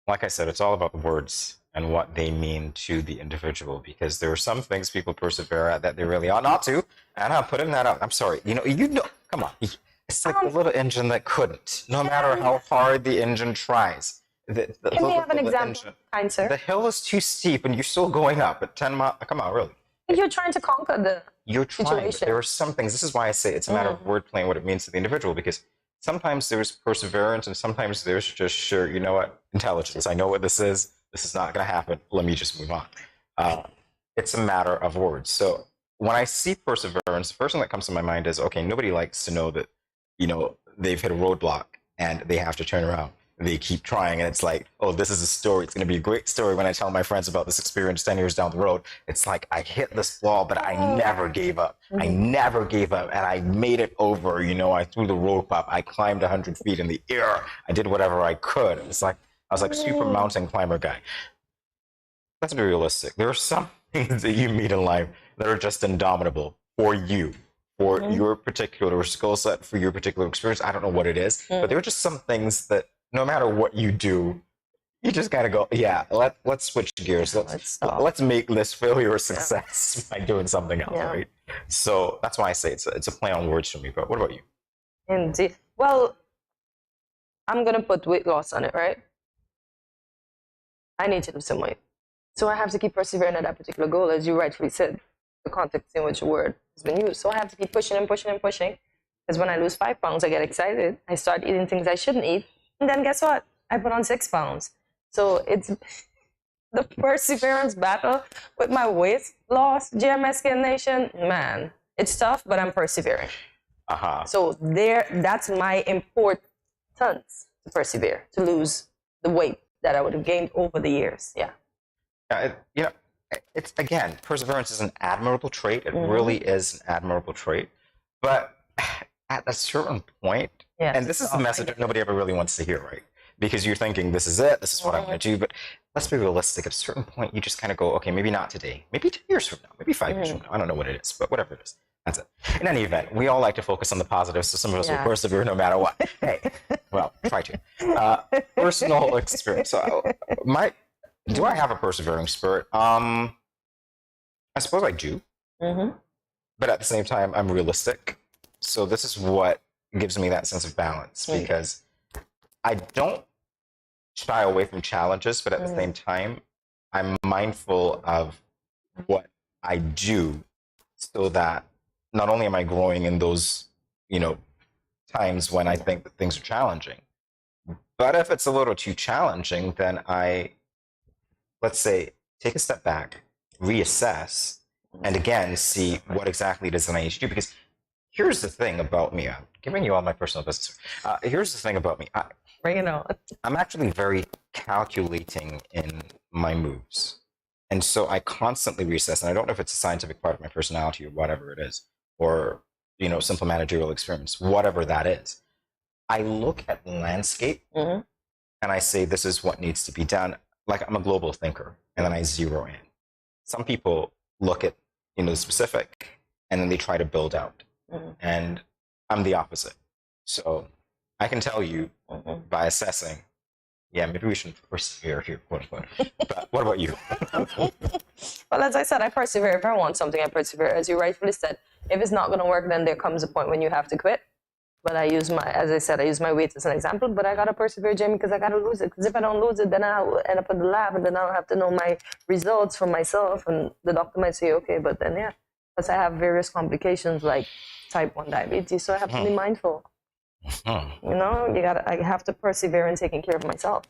Like I said, it's all about the words and what they mean to the individual, because there are some things people persevere at that they really ought not to. And I'm putting that out. I'm sorry. Come on. It's like the little engine that couldn't, no matter how hard the engine tries. Can we have an example, kind sir? The hill is too steep and you're still going up at 10 miles. Come on, really. You're trying to conquer the situation. There are some things. This is why I say it's a matter of wordplay and what it means to the individual, because sometimes there's perseverance and sometimes there's just intelligence. I know what this is. This is not going to happen. Let me just move on. It's a matter of words. So when I see perseverance, the first thing that comes to my mind is, okay, nobody likes to know that, they've hit a roadblock and they have to turn around. They keep trying, and it's like, oh, this is a story. It's going to be a great story when I tell my friends about this experience 10 years down the road. It's like, I hit this wall, but I never gave up. I never gave up, and I made it over. I threw the rope up. I climbed 100 feet in the air. I did whatever I could. It's like, I was like a super mountain climber guy. Let's be realistic. There are some things that you meet in life that are just indomitable for you, for your particular skill set, for your particular experience. I don't know what it is, but there are just some things that no matter what you do, you just gotta go, let's switch gears. Let's make this failure a success by doing something else, right? So that's why I say it's a play on words for me. But what about you? Indeed. Well, I'm gonna put weight loss on it, right? I need to lose some weight. So I have to keep persevering at that particular goal, as you rightfully said, the context in which the word has been used. So I have to keep pushing and pushing and pushing. Because when I lose 5 pounds, I get excited. I start eating things I shouldn't eat. And then guess what? I put on 6 pounds. So it's the perseverance battle with my weight loss, GMSK Nation. Man, it's tough, but I'm persevering. So that's my importance to persevere, to lose the weight that I would have gained over the years. Yeah. You know, it's, again, perseverance is an admirable trait. It really is an admirable trait. But at a certain point, and this is the message that nobody ever really wants to hear, right? Because you're thinking, this is it, this is what I'm going to do. But let's be realistic. At a certain point, you just kind of go, okay, maybe not today. Maybe 2 years from now. Maybe 5 years from now. I don't know what it is, but whatever it is. That's it. In any event, we all like to focus on the positives, so some of us will persevere no matter what. Hey, well, try to. Personal experience. So, do I have a persevering spirit? I suppose I do. But at the same time, I'm realistic. So this is what gives me that sense of balance, because I don't shy away from challenges, but at the same time, I'm mindful of what I do, so that not only am I growing in those, times when I think that things are challenging, but if it's a little too challenging, then I, let's say, take a step back, reassess, and again, see what exactly it is that I need to do. Because here's the thing about me. I'm giving you all my personal business. Here's the thing about me. Bring it on. I'm actually very calculating in my moves. And so I constantly reassess. And I don't know if it's a scientific part of my personality or whatever it is, or, simple managerial experience, whatever that is. I look at the landscape and I say, this is what needs to be done. Like, I'm a global thinker, and then I zero in. Some people look at, the specific, and then they try to build out. And I'm the opposite. So I can tell you by assessing, maybe we shouldn't persevere here, quote unquote. But what about you? Well, as I said, I persevere. If I want something, I persevere. As you rightfully said, if it's not going to work, then there comes a point when you have to quit. But I use I use my weight as an example, but I got to persevere, Jamie, because I got to lose it. Because if I don't lose it, then I'll end up in the lab, and then I'll have to know my results for myself. And the doctor might say, okay, but then, because I have various complications like type 1 diabetes, so I have to be mindful. I have to persevere in taking care of myself.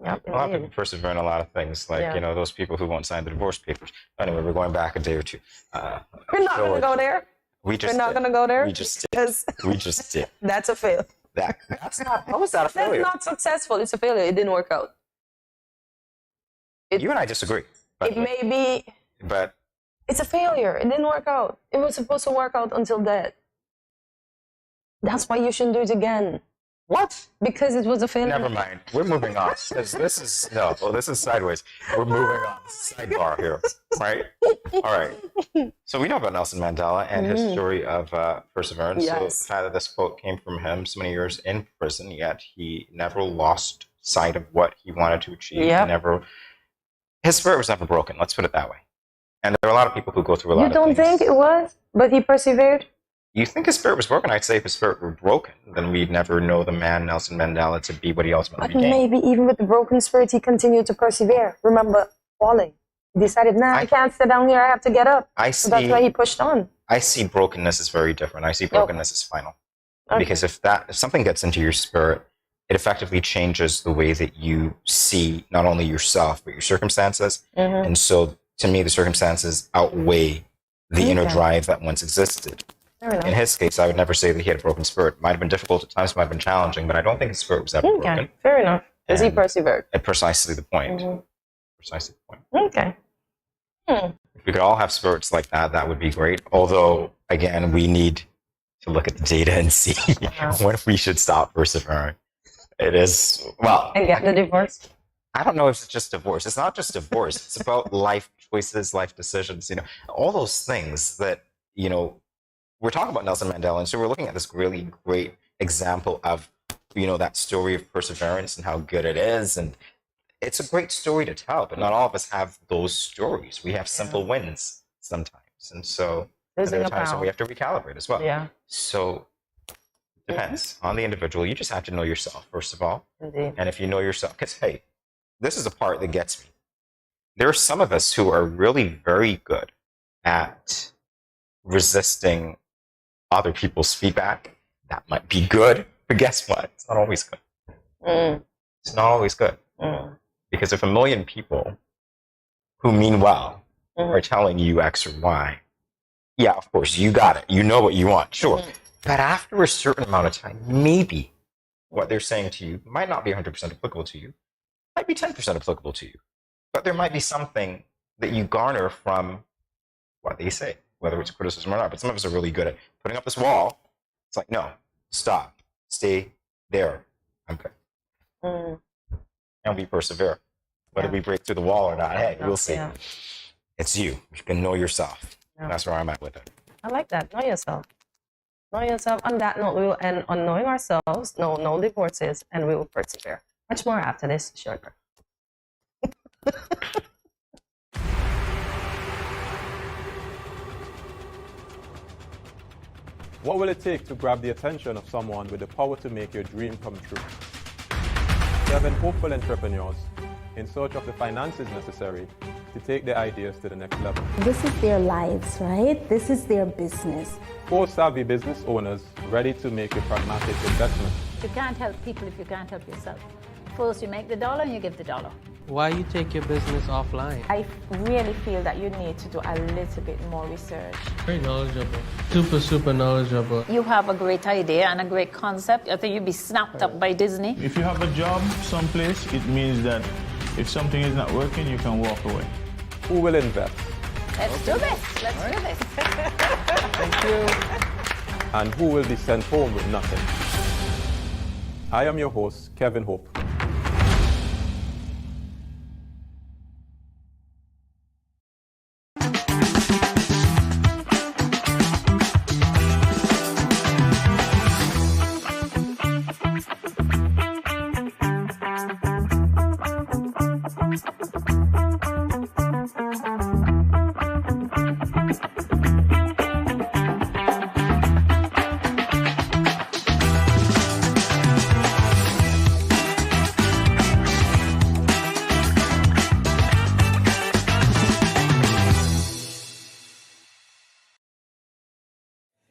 A lot of people persevere in a lot of things, like, those people who won't sign the divorce papers. Anyway, we're going back a day or two. We're not going to go there. We're not going to go there. We just did. We just did. That's a fail. That's not. How was that a failure? That's not successful. It's a failure. It didn't work out. You and I disagree. It may be. But it's a failure. It didn't work out. It was supposed to work out until death. That's why you shouldn't do it again. What? Because it was a failure. Never mind. We're moving on. This is sideways. We're moving on. Sidebar here, right? All right. So we know about Nelson Mandela and his story of perseverance. Yes. So the fact that this quote came from him so many years in prison, yet he never lost sight of what he wanted to achieve. His spirit was never broken. Let's put it that way. And there are a lot of people who go through a lot of things. You don't think it was? But he persevered? You think his spirit was broken? I'd say if his spirit were broken, then we'd never know the man Nelson Mandela to be what he ultimately became. Maybe even with the broken spirit, he continued to persevere. Remember, falling. He decided, I can't sit down here. I have to get up. So that's why he pushed on. I see brokenness as very different. I see brokenness as final. Because if something gets into your spirit, it effectively changes the way that you see not only yourself, but your circumstances. And so, to me, the circumstances outweigh the inner drive that once existed. In his case, I would never say that he had a broken spirit. It might have been difficult at times, might have been challenging, but I don't think his spirit was ever broken. Fair enough. Because he persevered. At precisely the point. Precisely the point. Okay. If we could all have spirits like that, that would be great. Although, again, we need to look at the data and see when we should stop persevering. It is, and get the divorce. I don't know if it's just divorce. It's not just divorce. It's about life choices, life decisions, all those things that, we're talking about Nelson Mandela. And so we're looking at this really great example of, that story of perseverance and how good it is. And it's a great story to tell, but not all of us have those stories. We have simple wins sometimes. And so there are times when we have to recalibrate as well. So it depends on the individual. You just have to know yourself, first of all. Indeed. And if you know yourself, because, hey, this is the part that gets me. There are some of us who are really very good at resisting other people's feedback. That might be good, but guess what? It's not always good. It's not always good. Because if a million people who mean well are telling you X or Y, yeah, of course, you got it. You know what you want, sure. But after a certain amount of time, maybe what they're saying to you might not be 100% applicable to you, might be 10% applicable to you. But there might be something that you garner from what they say, whether it's criticism or not. But some of us are really good at putting up this wall. It's like, no, stop, stay there. I'm good. And we persevere. Whether we break through the wall or not, hey, we'll see. It's you. You can know yourself. That's where I'm at with it. I like that. Know yourself. Know yourself. On that note, we will end on knowing ourselves, know the forces, and we will persevere. Much more after this short break. What will it take to grab the attention of someone with the power to make your dream come true? 7 hopeful entrepreneurs in search of the finances necessary to take their ideas to the next level. This is their lives, right? This is their business. 4 savvy business owners ready to make a pragmatic investment. You can't help people if you can't help yourself. First, you make the dollar and you give the dollar. Why you take your business offline? I really feel that you need to do a little bit more research. Very knowledgeable. Super knowledgeable. You have a great idea and a great concept. I think you'd be snapped up by Disney. If you have a job someplace, it means that if something is not working, you can walk away. Who will invest? Let's do this. Let's do this. Thank you. And who will be sent home with nothing? I am your host, Kevin Hope.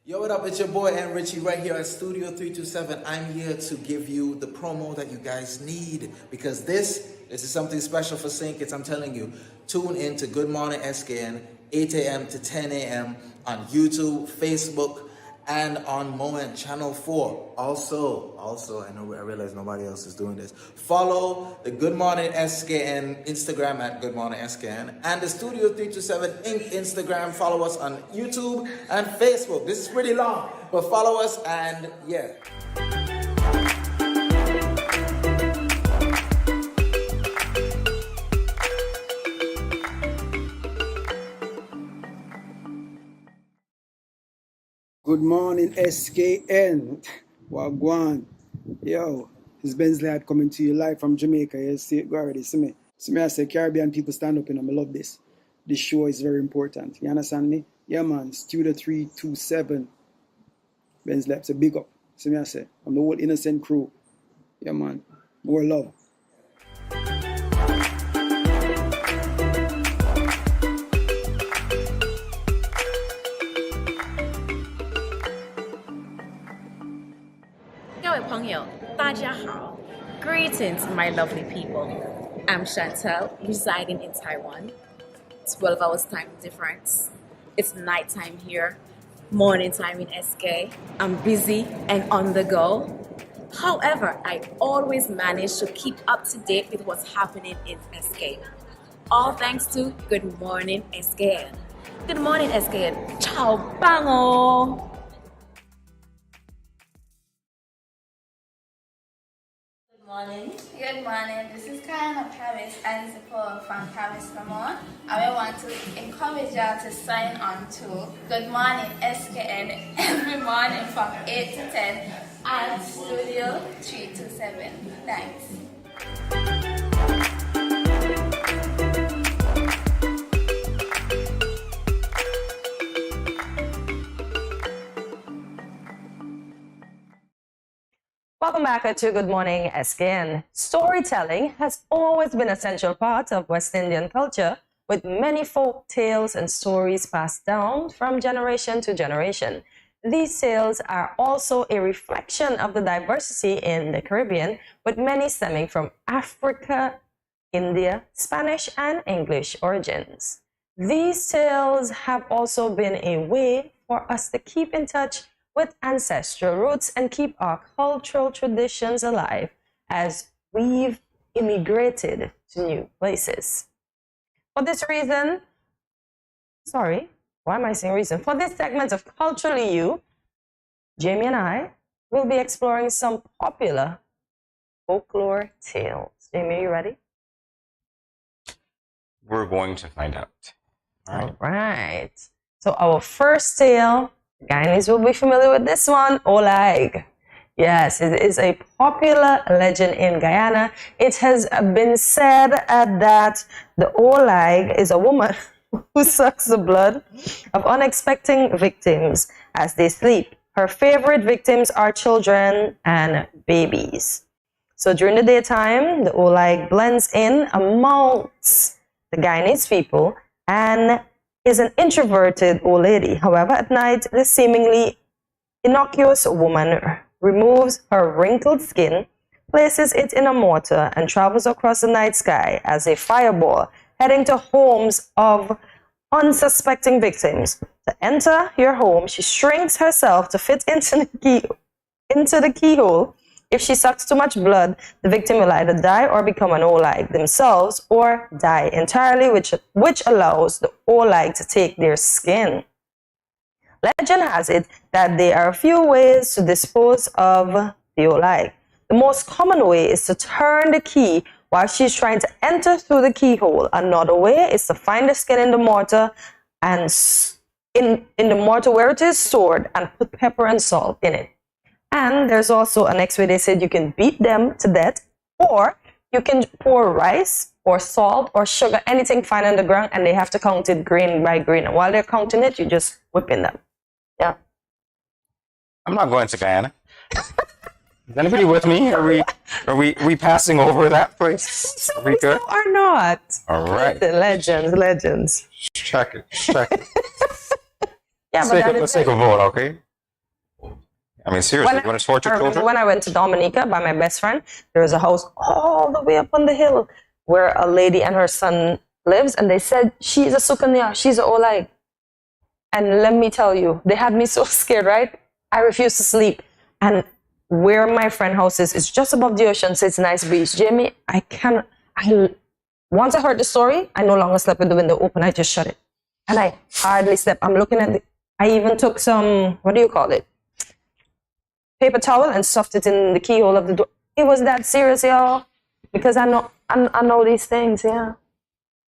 Yo, what up? It's your boy and Richie right here at Studio 327. I'm here to give you the promo that you guys need because this is something special for St. Kitts. I'm telling you, tune in to Good Morning SKN, 8 a.m. to 10 a.m. on YouTube, Facebook, and on Moment Channel 4. Also, I realize nobody else is doing this. Follow the Good Morning SKN Instagram at Good Morning SKN and the Studio 327 Inc. Instagram. Follow us on YouTube and Facebook. This is pretty long, but follow us and yeah. Good morning, SKN. Wagwan. Yo, it's Ben's Lad coming to you live from Jamaica. You see it already. See me, I say Caribbean people stand up and I love this. This show is very important. You understand me? Yeah, man. Studio 327. Ben's Lad. So big up. See me, I say. I'm the whole innocent crew. Yeah, man. More love. Greetings, my lovely people. I'm Chantel, residing in Taiwan. 12 hours time difference. It's nighttime here, morning time in SK. I'm busy and on the go. However, I always manage to keep up to date with what's happening in SK. All thanks to Good Morning SKN. Good morning, SKN. Ciao, bango! Good morning. This is Karen of Paris and support from Paris, Vermont. I want to encourage y'all to sign on to Good Morning SKN every morning from 8 to 10 at Studio 327. Thanks. Welcome back to Good Morning SKN. Storytelling has always been a central part of West Indian culture, with many folk tales and stories passed down from generation to generation. These tales are also a reflection of the diversity in the Caribbean, with many stemming from Africa, India, Spanish, and English origins. These tales have also been a way for us to keep in touch with ancestral roots and keep our cultural traditions alive as we've immigrated to new places. For this reason, why am I saying reason? For this segment of Culturally You, Jamie and I will be exploring some popular folklore tales. Jamie, are you ready? We're going to find out. All right. So our first tale, Guyanese will be familiar with this one, Olag. Yes, it is a popular legend in Guyana. It has been said that the Olag is a woman who sucks the blood of unexpected victims as they sleep. Her favorite victims are children and babies. So during the daytime, the Olag blends in amongst the Guyanese people and is an introverted old lady. However, at night, this seemingly innocuous woman removes her wrinkled skin, places it in a mortar, and travels across the night sky as a fireball, heading to homes of unsuspecting victims. To enter your home, she shrinks herself to fit into the keyhole. If she sucks too much blood, the victim will either die or become an Olag themselves, or die entirely, which allows the Olag to take their skin. Legend has it that there are a few ways to dispose of the Olag. The most common way is to turn the key while she's trying to enter through the keyhole. Another way is to find the skin in the mortar and in the mortar where it is stored and put pepper and salt in it. And there's also a next way. They said you can beat them to death, or you can pour rice or salt or sugar, anything fine on the ground, and they have to count it grain by grain. And while they're counting it, you're just whipping them. Yeah. I'm not going to Guyana. Is anybody with me? Are we passing over that place? Are we good? Or not? All right. Legends. Check it. Yeah, let's take a vote, okay? I mean, seriously, you want to torture children? When I went to Dominica by my best friend, there was a house all the way up on the hill where a lady and her son lives, and they said she's a Sukanya, she's an Olag. And let me tell you, they had me so scared, right? I refused to sleep. And where my friend house is just above the ocean, so it's a nice beach. Jamie, once I heard the story, I no longer slept with the window open. I just shut it. And I hardly slept. I'm looking at I even took some, what do you call it? Paper towel and stuffed it in the keyhole of the door. It was that serious, y'all. Because I know these things, yeah.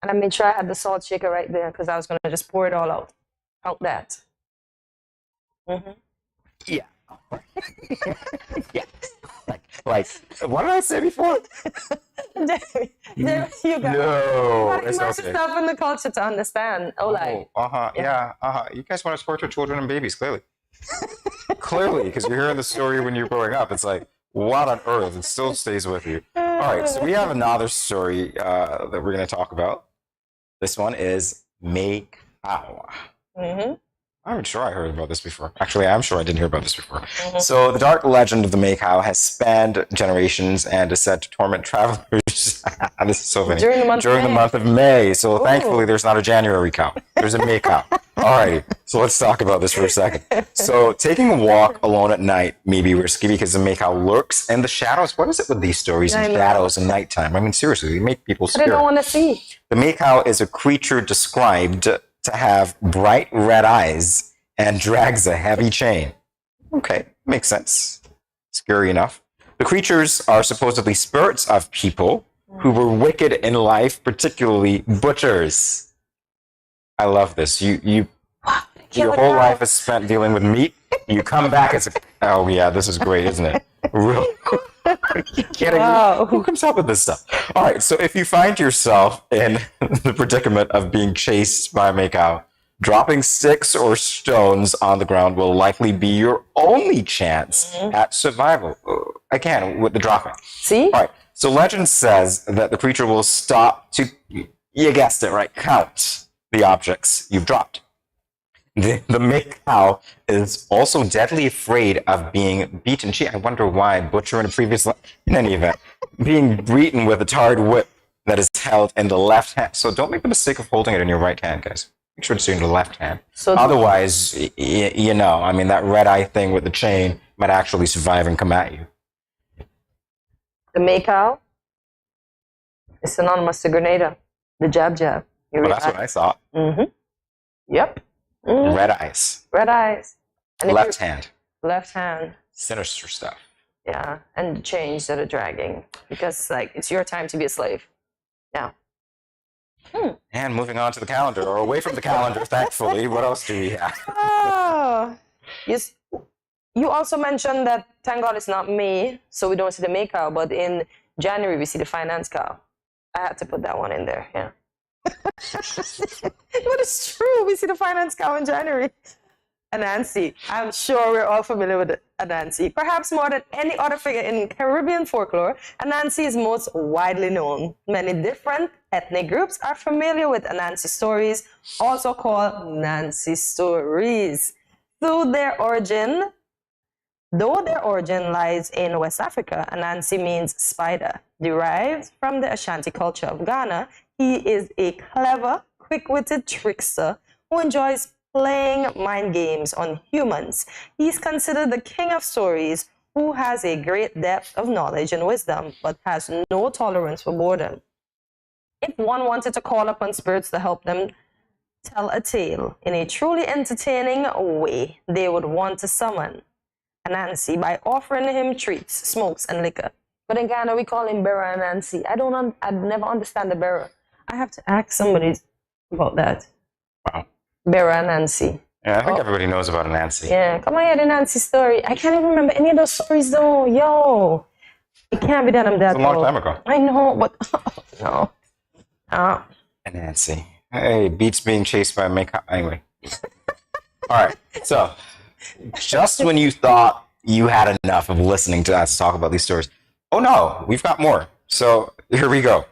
And I made sure I had the salt shaker right there because I was going to just pour it all out. Out that. Mm-hmm. Yeah. Yeah. Like, what did I say before? Jamie, you got No, it's okay. Stuff in the culture to understand. You guys want to torture children and babies, clearly. Clearly, because you're hearing the story when you're growing up. It's like, what on earth? It still stays with you. All right, so we have another story that we're going to talk about. This one is Make How. Mm-hmm. I'm sure I heard about this before. Actually, I'm sure I didn't hear about this before. Mm-hmm. So the dark legend of the Maycow has spanned generations and is said to torment travelers. This is so funny. During the month of May. So thankfully, there's not a January cow. There's a Maycow. Alrighty. So let's talk about this for a second. So taking a walk alone at night may be risky because the Maycow lurks in the shadows. What is it with these stories and shadows and nighttime? I mean, seriously, they make people scared. They don't want to see. The Maycow is a creature described to have bright red eyes and drags a heavy chain. Okay, makes sense. Scary enough. The creatures are supposedly spirits of people who were wicked in life, particularly butchers. I love this. Your whole life is spent dealing with meat. You come back as oh yeah, this is great, isn't it? Real. Who comes up with this stuff? All right, so if you find yourself in the predicament of being chased by a Maycow, Dropping sticks or stones on the ground will likely be your only chance at survival. Again, with the dropping. See? All right. So legend says that the creature will stop to, you guessed it, right? Count the objects you've dropped. The make cow is also deadly afraid of being beaten. Gee, I wonder why. Butcher in a previous in any event, being beaten with a tarred whip that is held in the left hand. So don't make the mistake of holding it in your right hand, guys. Make sure it's in the left hand. So otherwise, you know, I mean, that red eye thing with the chain might actually survive and come at you. The make cow is synonymous to Grenada. The jab. Well, that's what I thought. Yep. Red eyes. Red eyes. And left hand. Left hand. Sinister stuff. Yeah, and the chains that are dragging. Because, like, it's your time to be a slave. Yeah. And moving on to the calendar, or away from the calendar, thankfully. What else do we have? Oh, yes. You also mentioned that, thank God it's not May, so we don't see the May cow, but in January we see the finance cow. I had to put that one in there, yeah. But it's true, we see the finance cow in January. Anansi, I'm sure we're all familiar with Anansi. Perhaps more than any other figure in Caribbean folklore, Anansi is most widely known. Many different ethnic groups are familiar with Anansi stories, also called Nancy stories. Though their origin lies in West Africa, Anansi means spider. Derived from the Ashanti culture of Ghana, he is a clever, quick-witted trickster who enjoys playing mind games on humans. He's considered the king of stories, who has a great depth of knowledge and wisdom, but has no tolerance for boredom. If one wanted to call upon spirits to help them tell a tale in a truly entertaining way, they would want to summon Anansi by offering him treats, smokes, and liquor. But in Ghana, we call him Bera Anansi. I'd never understand the Bera. I have to ask somebody about that. Wow. Bera Anansi. Yeah, I think everybody knows about Anansi. Yeah, come on, hear the Nancy story. I can't even remember any of those stories, though. Yo, it can't be that I'm that It's a long old. time ago. I know, but no. Anansi. Hey, beats being chased by a makeup. Anyway. All right. So, just when you thought you had enough of listening to us talk about these stories, oh no, we've got more. So here we go.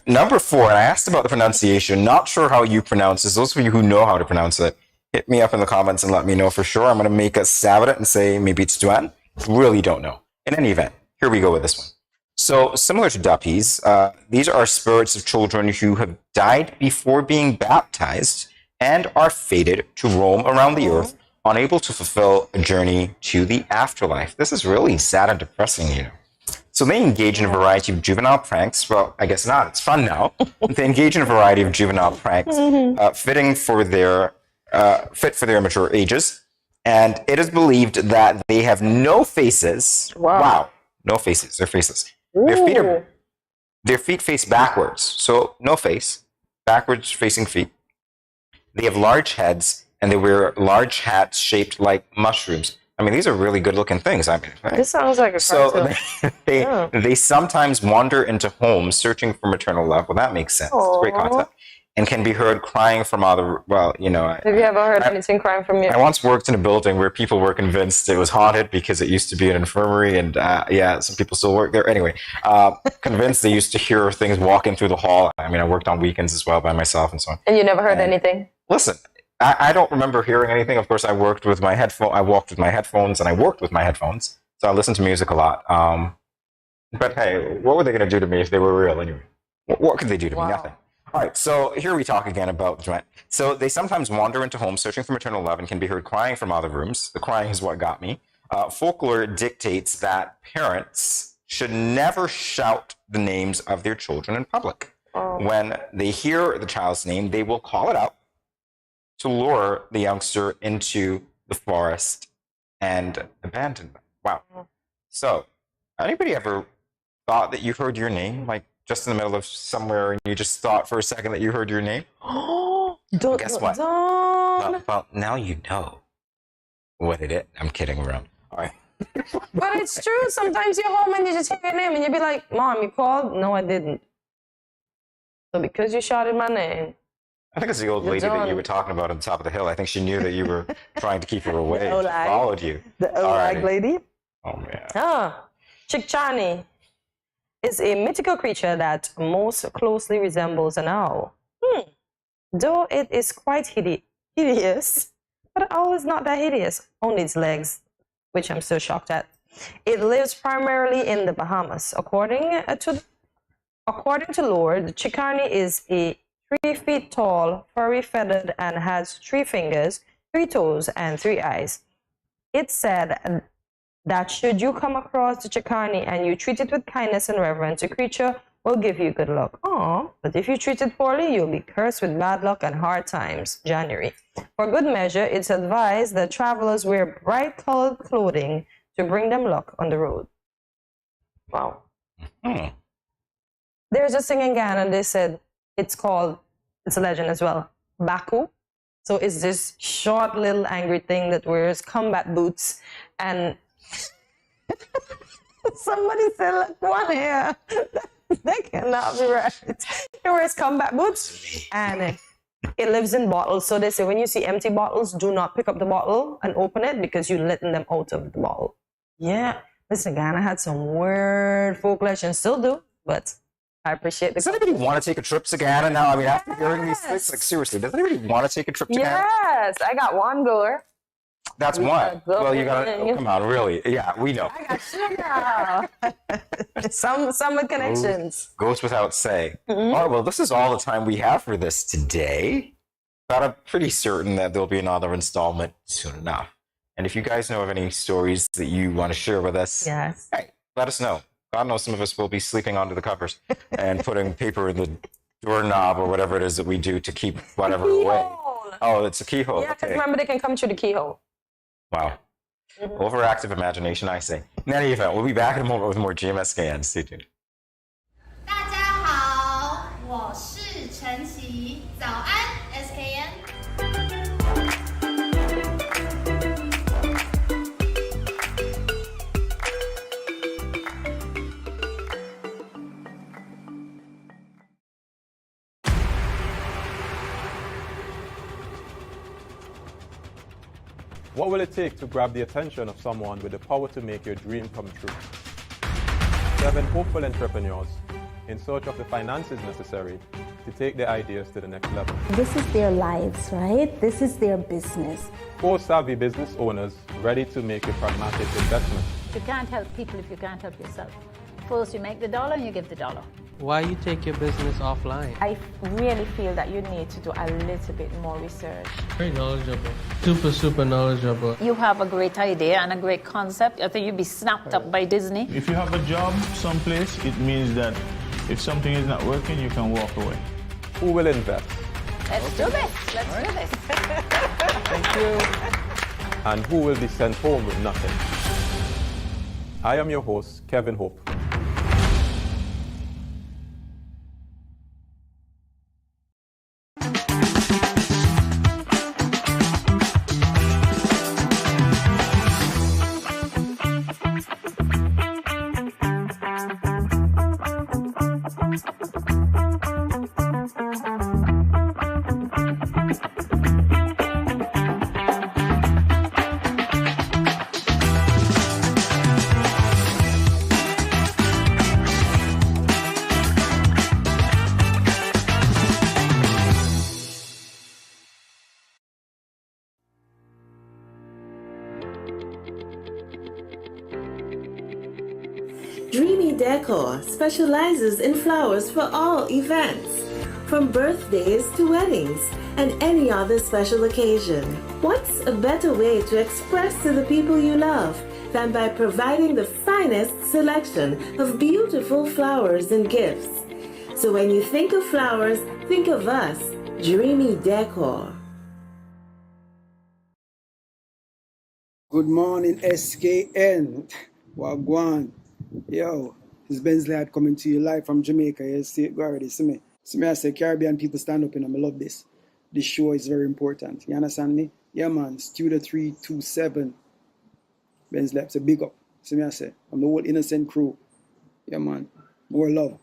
Number 4, and I asked about the pronunciation. Not sure how you pronounce this. Those of you who know how to pronounce it, hit me up in the comments and let me know for sure. I'm going to make a stab at it and say maybe it's Duan. Really don't know. In any event, here we go with this one. So similar to Duppies, these are spirits of children who have died before being baptized and are fated to roam around the earth, unable to fulfill a journey to the afterlife. This is really sad and depressing, you know. So they engage in a variety of juvenile pranks. Well, I guess not. It's fun now. They engage in a variety of juvenile pranks, fit for their mature ages. And it is believed that they have no faces. Wow. No faces. They're faceless. Their feet face backwards. So no face. Backwards facing feet. They have large heads, and they wear large hats shaped like mushrooms. I mean, these are really good-looking things. I mean, right? This sounds like a cartoon. So they sometimes wander into homes searching for maternal love. Well, that makes sense. It's a great concept. And can be heard crying from other, well, you know. Have you ever heard anything crying from you? I once worked in a building where people were convinced it was haunted because it used to be an infirmary, and some people still work there. Anyway, convinced they used to hear things walking through the hall. I mean, I worked on weekends as well by myself and so on. And you never heard anything? Listen, I don't remember hearing anything. Of course, I walked with my headphones, and I worked with my headphones, so I listened to music a lot. But hey, what were they going to do to me if they were real anyway? What could they do to me? Nothing. All right, so here we talk again about Joanne. So they sometimes wander into homes searching for maternal love and can be heard crying from other rooms. The crying is what got me. Folklore dictates that parents should never shout the names of their children in public. When they hear the child's name, they will call it out to lure the youngster into the forest and abandon them. Wow. So, anybody ever thought that you heard your name, like just in the middle of somewhere, and you just thought for a second that you heard your name? Guess what? Well, now you know what it is. I'm kidding around. All right. But it's true. Sometimes you're home and you just hear your name and you be like, Mom, you called? No, I didn't. So because you shouted my name, I think it's the old lady that you were talking about on the top of the hill. I think she knew that you were trying to keep her away. She followed you. The old lady? Oh, man. Chickchani is a mythical creature that most closely resembles an owl. Though it is quite hideous, but an owl is not that hideous, only its legs, which I'm still shocked at. It lives primarily in the Bahamas. According to lore, the Chickchani is a 3 feet tall, furry, feathered, and has 3 fingers, 3 toes, and 3 eyes. It's said that should you come across the Chickchani and you treat it with kindness and reverence, the creature will give you good luck. But if you treat it poorly, you'll be cursed with bad luck and hard times. January. For good measure, it's advised that travelers wear bright-colored clothing to bring them luck on the road. Wow. There's a thing in Ghana, they said it's a legend as well, Baku. So it's this short little angry thing that wears combat boots, and somebody said, look, one here. That cannot be right. It wears combat boots, and it lives in bottles. So they say when you see empty bottles, do not pick up the bottle and open it because you're letting them out of the bottle. Yeah. Listen, Ghana had some weird folk legends, still do, but I appreciate the. Does anybody want to take a trip to Ghana now? I mean, after hearing these things, like seriously, does anybody want to take a trip to Ghana? Yes, I got one goer. That's one. Well, you gotta come on, really? Yeah, we know. I got you now. some with connections. Goes without saying. All right, well, this is all the time we have for this today, but I'm pretty certain that there'll be another installment soon enough. And if you guys know of any stories that you want to share with us, hey, let us know. God knows some of us will be sleeping under the covers and putting paper in the doorknob or whatever it is that we do to keep whatever away. Oh, it's a keyhole. Yeah, because remember, they can come through the keyhole. Wow. Overactive imagination, I say. In any event, we'll be back in a moment with more GMSKN. Stay tuned. 大家好，我是陈琦，早安 SKN。What will it take to grab the attention of someone with the power to make your dream come true? 7 hopeful entrepreneurs in search of the finances necessary to take their ideas to the next level. This is their lives, right? This is their business. 4 savvy business owners ready to make a pragmatic investment. You can't help people if you can't help yourself. First, you make the dollar and you give the dollar. Why you take your business offline? I really feel that you need to do a little bit more research. Very knowledgeable. Super knowledgeable. You have a great idea and a great concept. I think you'd be snapped up by Disney. If you have a job someplace, it means that if something is not working, you can walk away. Who will invest? Let's do this. Let's do this. Thank you. And who will be sent home with nothing? I am your host, Kevin Hope. Dreamy Decor specializes in flowers for all events, from birthdays to weddings and any other special occasion. What's a better way to express to the people you love than by providing the finest selection of beautiful flowers and gifts? So when you think of flowers, think of us, Dreamy Decor. Good morning, SKN. Wagwan. Yo, it's Bensley coming to you live from Jamaica. You see it already. See me, I say Caribbean people stand up and I love this. This show is very important. You understand me? Yeah, man. Studio 327. Bensley, it's a big up. See me, I say. I'm the whole innocent crew. Yeah, man. More love.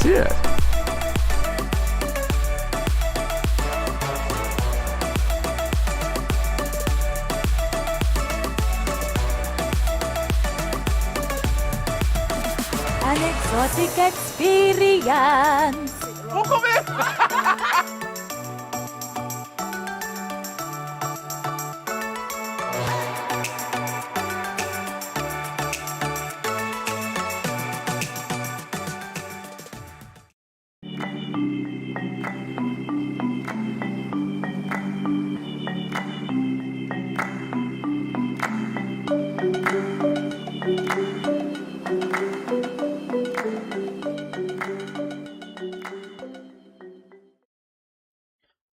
Cheers. An exotic experience.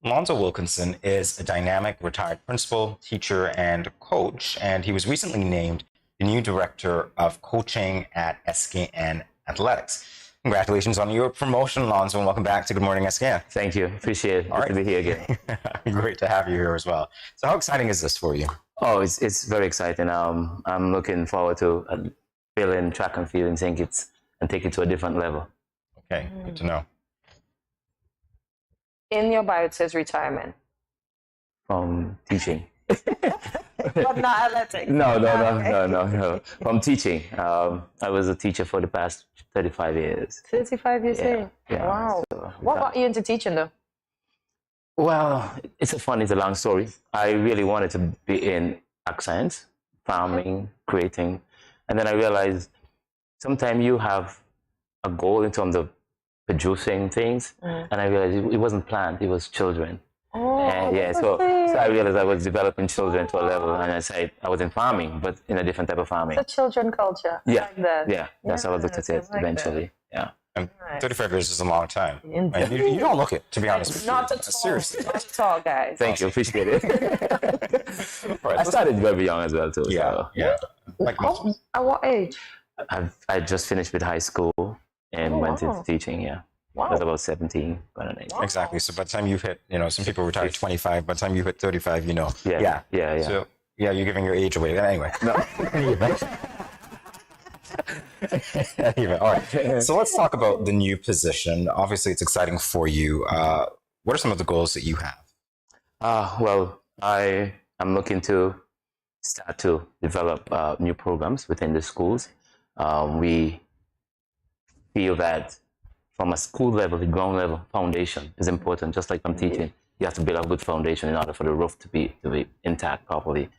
Lonzo Wilkinson is a dynamic retired principal, teacher, and coach, and he was recently named the new director of coaching at SKN Athletics. Congratulations on your promotion, Lonzo, and welcome back to Good Morning SKN. Thank you. Appreciate it. Good to be here again. Great to have you here as well. So how exciting is this for you? Oh, it's very exciting. I'm looking forward to building track and field in St. Kitts and take it to a different level. Okay, good to know. In your bio, it says retirement. From teaching. But not athletics. No. From teaching. I was a teacher for the past 35 years. 35 years, Yeah. Wow. So, What got you into teaching, though? Well, it's a long story. I really wanted to be in ag science, farming, creating. And then I realized sometimes you have a goal in terms of producing things. And I realized it wasn't planned, it was children. And so I realized I was developing children to a level, and I was in farming, but in a different type of farming. It's a children culture. Yeah, Like that. That's how I looked at it eventually. Yeah. And 35 years is a long time. And you don't look it, to be honest with you. Not at all. Seriously. Not at all, guys. Thank you, appreciate it. I started very young as well, too. Yeah. Like most. At what age? I just finished with high school and went into teaching, Wow. I was about 17 when I age. Exactly. So by the time you hit, some people retire at 25. By the time you hit 35, Yeah. So you're giving your age away. Anyway. No. Anyway, all right. So let's talk about the new position. Obviously, it's exciting for you. What are some of the goals that you have? Well, I am looking to start to develop new programs within the schools. We feel that from a school level, the ground level foundation is important. Just like from teaching, you have to build a good foundation in order for the roof to be intact properly.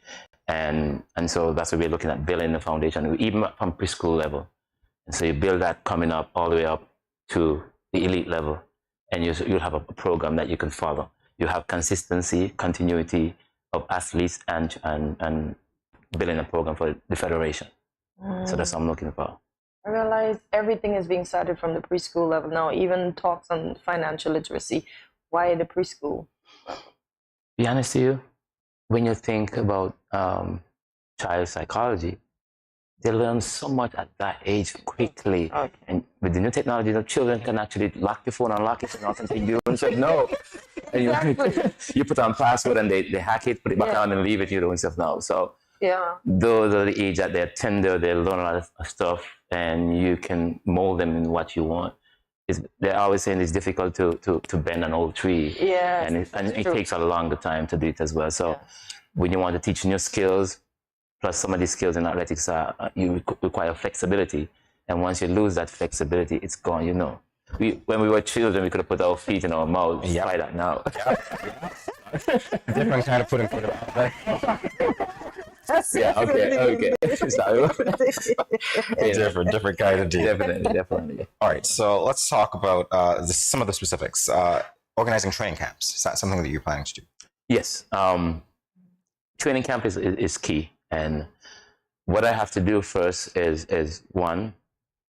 And so that's what we're looking at, building the foundation, even from preschool level. And so you build that coming up all the way up to the elite level, and you'll have a program that you can follow. You have consistency, continuity of athletes, and building a program for the federation. So that's what I'm looking for. I realize everything is being started from the preschool level now, even talks on financial literacy. Why the preschool? Be honest to you, when you think about child psychology, they learn so much at that age quickly. Okay. And with the new technology, the children can actually lock your phone, unlock it, and all and you and say no. And you put on password and they hack it, put it back on and leave it, you doing stuff now. So those are the age that they're tender, they learn a lot of stuff, and you can mold them in what you want. They're always saying it's difficult to bend an old tree. Yeah, and it takes a longer time to do it as well. So when you want to teach new skills, plus some of these skills in athletics you require flexibility. And once you lose that flexibility, it's gone, When we were children, we could have put our feet in our mouths. Try that now. Different kind of putting foot out. Okay. Different kind of deal. Definitely. All right, so let's talk about some of the specifics. Organizing training camps, is that something that you're planning to do? Yes. Training camp is key. And what I have to do first is one,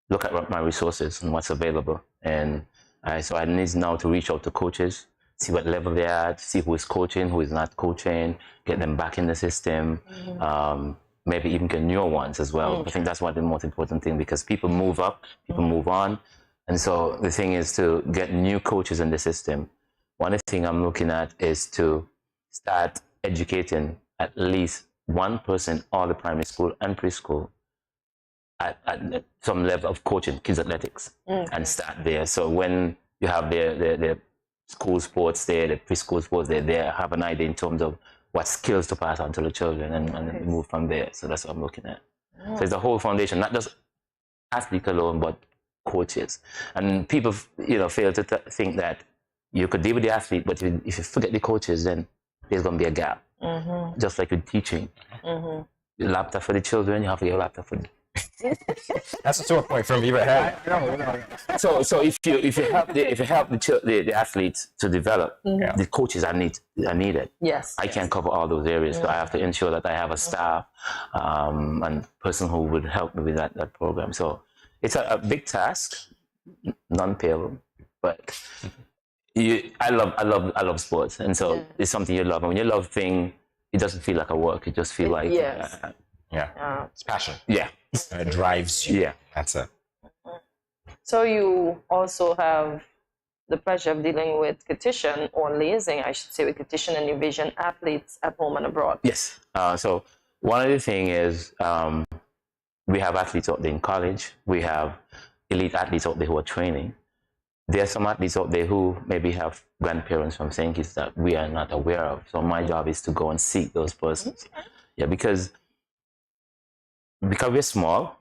look at my resources and what's available. And so I need now to reach out to coaches, see what level they're at, see who is coaching, who is not coaching, get them back in the system, maybe even get newer ones as well. I think that's one of the most important thing, because people move up, people move on. And so the thing is to get new coaches in the system. One thing I'm looking at is to start educating at least one person, all the primary school and preschool, at some level of coaching kids athletics and start there. So when you have their school sports there, the preschool sports there, they have an idea in terms of what skills to pass on to the children and move from there. So that's what I'm looking at. So it's a whole foundation, not just athletes alone, but coaches. And people, fail to think that you could deal with the athlete, but if you forget the coaches, then there's going to be a gap. Just like with teaching. The laptop for the children, you have to get a laptop for the That's a sore point from you. So if you help the athletes to develop, the coaches are needed. Yes. I can't cover all those areas, so I have to ensure that I have a staff and person who would help me with that program. So it's a big task, non-payable, but I love sports, and so it's something you love. And when you love thing, it doesn't feel like a work. It just feels like it's passion. Yeah. And it drives you. Yeah. That's it. So you also have the pleasure of dealing with competition or liaising, I should say, with competition and division athletes at home and abroad. Yes. So one of the things is we have athletes out there in college. We have elite athletes out there who are training. There are some athletes out there who maybe have grandparents from St. Kitts that we are not aware of. So my job is to go and seek those persons. Yeah, because we're small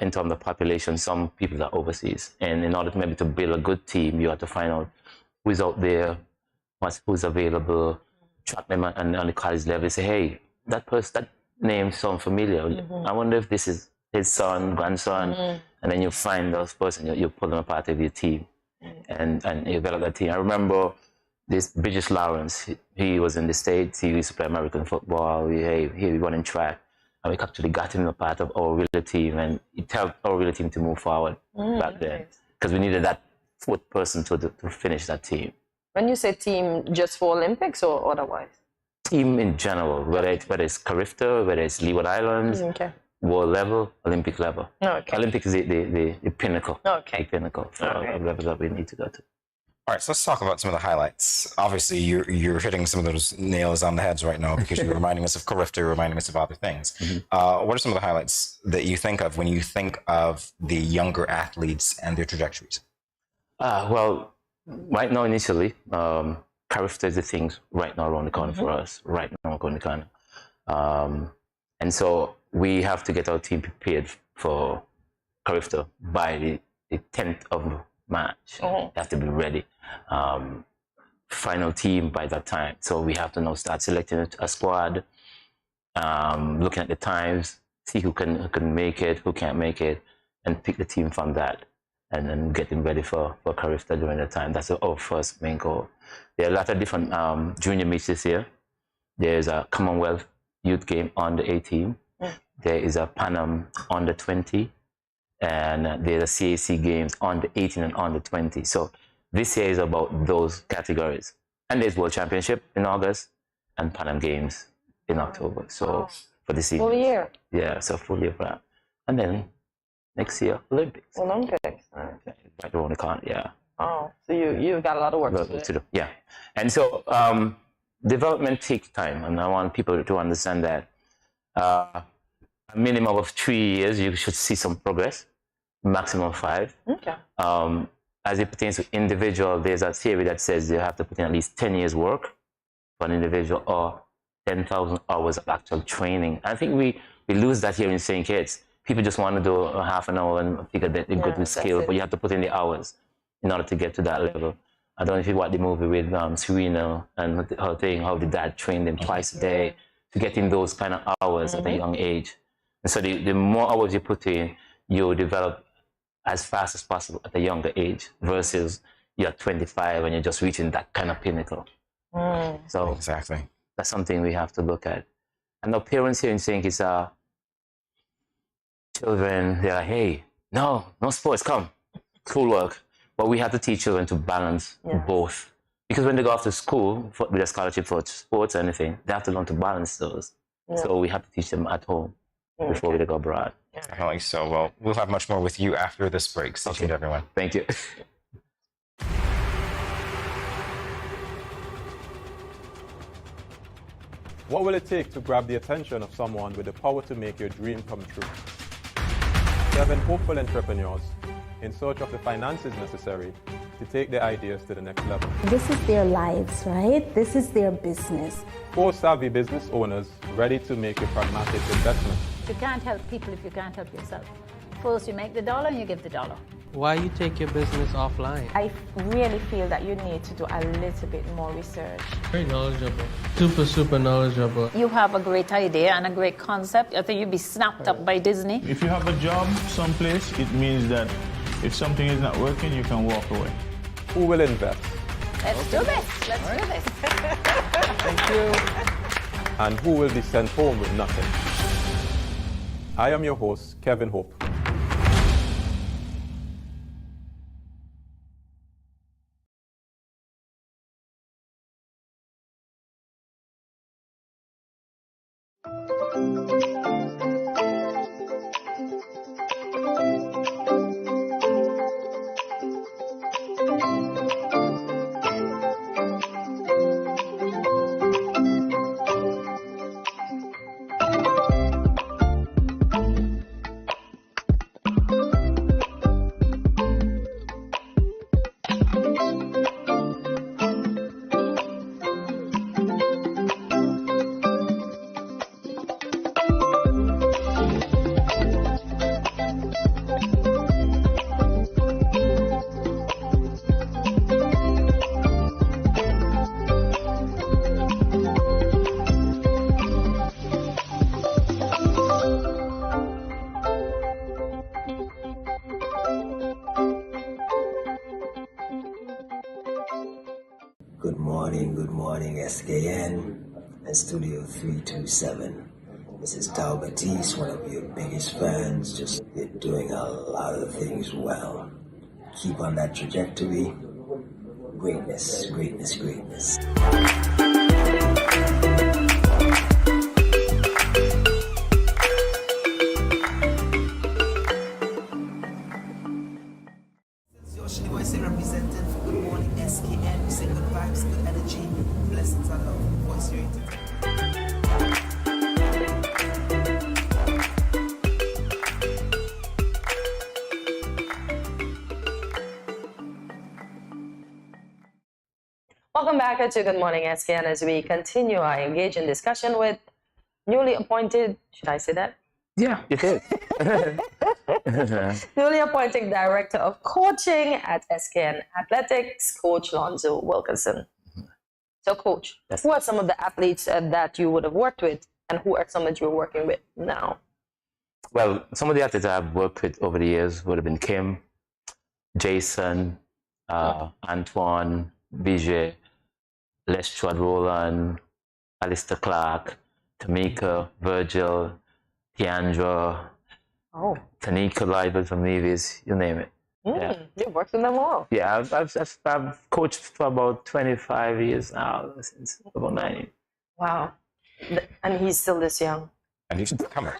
in terms of population, some people are overseas. And in order to maybe to build a good team, you have to find out who's out there, who's available, track them on the college level, say, hey, that name sounds familiar. I wonder if this is his son, grandson. And then you find those person, you pull them a part of your team and you develop that team. I remember this Bridges Lawrence, he was in the States, he used to play American football, we won in track. And we actually got him a part of our relay team, and it helped our relay team to move forward back then. Because we needed that fourth person to finish that team. When you say team, just for Olympics or otherwise? Team in general, whether it's Carifta, whether it's Leeward Islands, world level, Olympic level. Olympic is the pinnacle. The pinnacle of level that we need to go to. All right, so let's talk about some of the highlights. Obviously, you're hitting some of those nails on the heads right now because you're reminding us of Carifta, you're reminding us of other things. What are some of the highlights that you think of when you think of the younger athletes and their trajectories? Well, right now, initially, Carifta is the things right now around the corner for us, right now around the corner. And so we have to get our team prepared for Carifta by the 10th of March. You have to be ready. Final team by that time. So we have to now start selecting a squad, looking at the times, see who can make it, who can't make it, and pick the team from that, and then getting ready for Carifta during the time. That's our first main goal. There are a lot of different junior meets this year. There's a Commonwealth Youth Game on the 18. There is a Pan Am on the 20. And there's a CAC games on the 18 and on the 20. So this year is about those categories. And there's World Championship in August and Pan Am Games in October. So for the season. Full year. Yeah, so full year for that. And then next year, Olympics. Olympics. Right around the corner, yeah. Oh, so you've got a lot of work to do. Yeah. And so development takes time. And I want people to understand that a minimum of 3 years, you should see some progress. Maximum 5. As it pertains to individual, there's a theory that says you have to put in at least 10 years work for an individual or 10,000 hours of actual training. I think we lose that here in St. Kitts. People just want to do a half an hour and figure that they're good with skill, but you have to put in the hours in order to get to that level. I don't know if you watch the movie with Serena and her thing, how the dad trained them twice a day to get in those kind of hours at a young age. And so the more hours you put in, you develop as fast as possible at a younger age versus you're 25 and you're just reaching that kind of pinnacle. So exactly, that's something we have to look at. And the parents here in St. Kitts are children, they're like, hey, no sports, come, schoolwork. But we have to teach children to balance both. Because when they go off to school with a scholarship for sports or anything, they have to learn to balance those. So we have to teach them at home before we go abroad. Definitely so. Well, we'll have much more with you after this break. Stay tuned, everyone. Thank you. What will it take to grab the attention of someone with the power to make your dream come true? 7 hopeful entrepreneurs in search of the finances necessary to take their ideas to the next level. This is their lives, right? This is their business. 4 savvy business owners ready to make a pragmatic investment. You can't help people if you can't help yourself. First, you make the dollar and you give the dollar. Why you take your business offline? I really feel that you need to do a little bit more research. Very knowledgeable. Super knowledgeable. You have a great idea and a great concept. I think you'd be snapped up by Disney. If you have a job someplace, it means that if something is not working, you can walk away. Who will invest? Let's do this. Let's do this. Thank you. And who will be sent home with nothing? I am your host, Kevin Hope. Good morning, SKN and Studio 327. This is Tal Batiste, one of your biggest fans. Just you're doing a lot of things well. Keep on that trajectory. Greatness, greatness, greatness. Representing for Good Morning SKN. We say good vibes, good energy, blessings and love. Voice your Welcome back to Good Morning SKN as we continue our engage in discussion with newly appointed, should I say that? Yeah, you did. Newly appointed Director of Coaching at SKN Athletics, Coach Lonzo Wilkinson. So, Coach, who are some of the athletes that you would have worked with, and who are some that you're working with now? Well, some of the athletes I've worked with over the years would have been Kim, Jason, Antoine, Bijay, Lestrade Roland, Alistair Clark, Tamika, Virgil, Tiandra, Tanika Libel from Nevis, you name it. Yeah. You've worked with them all. Yeah, I've coached for about 25 years now, since about 90. Wow. And he's still this young. And you should come here.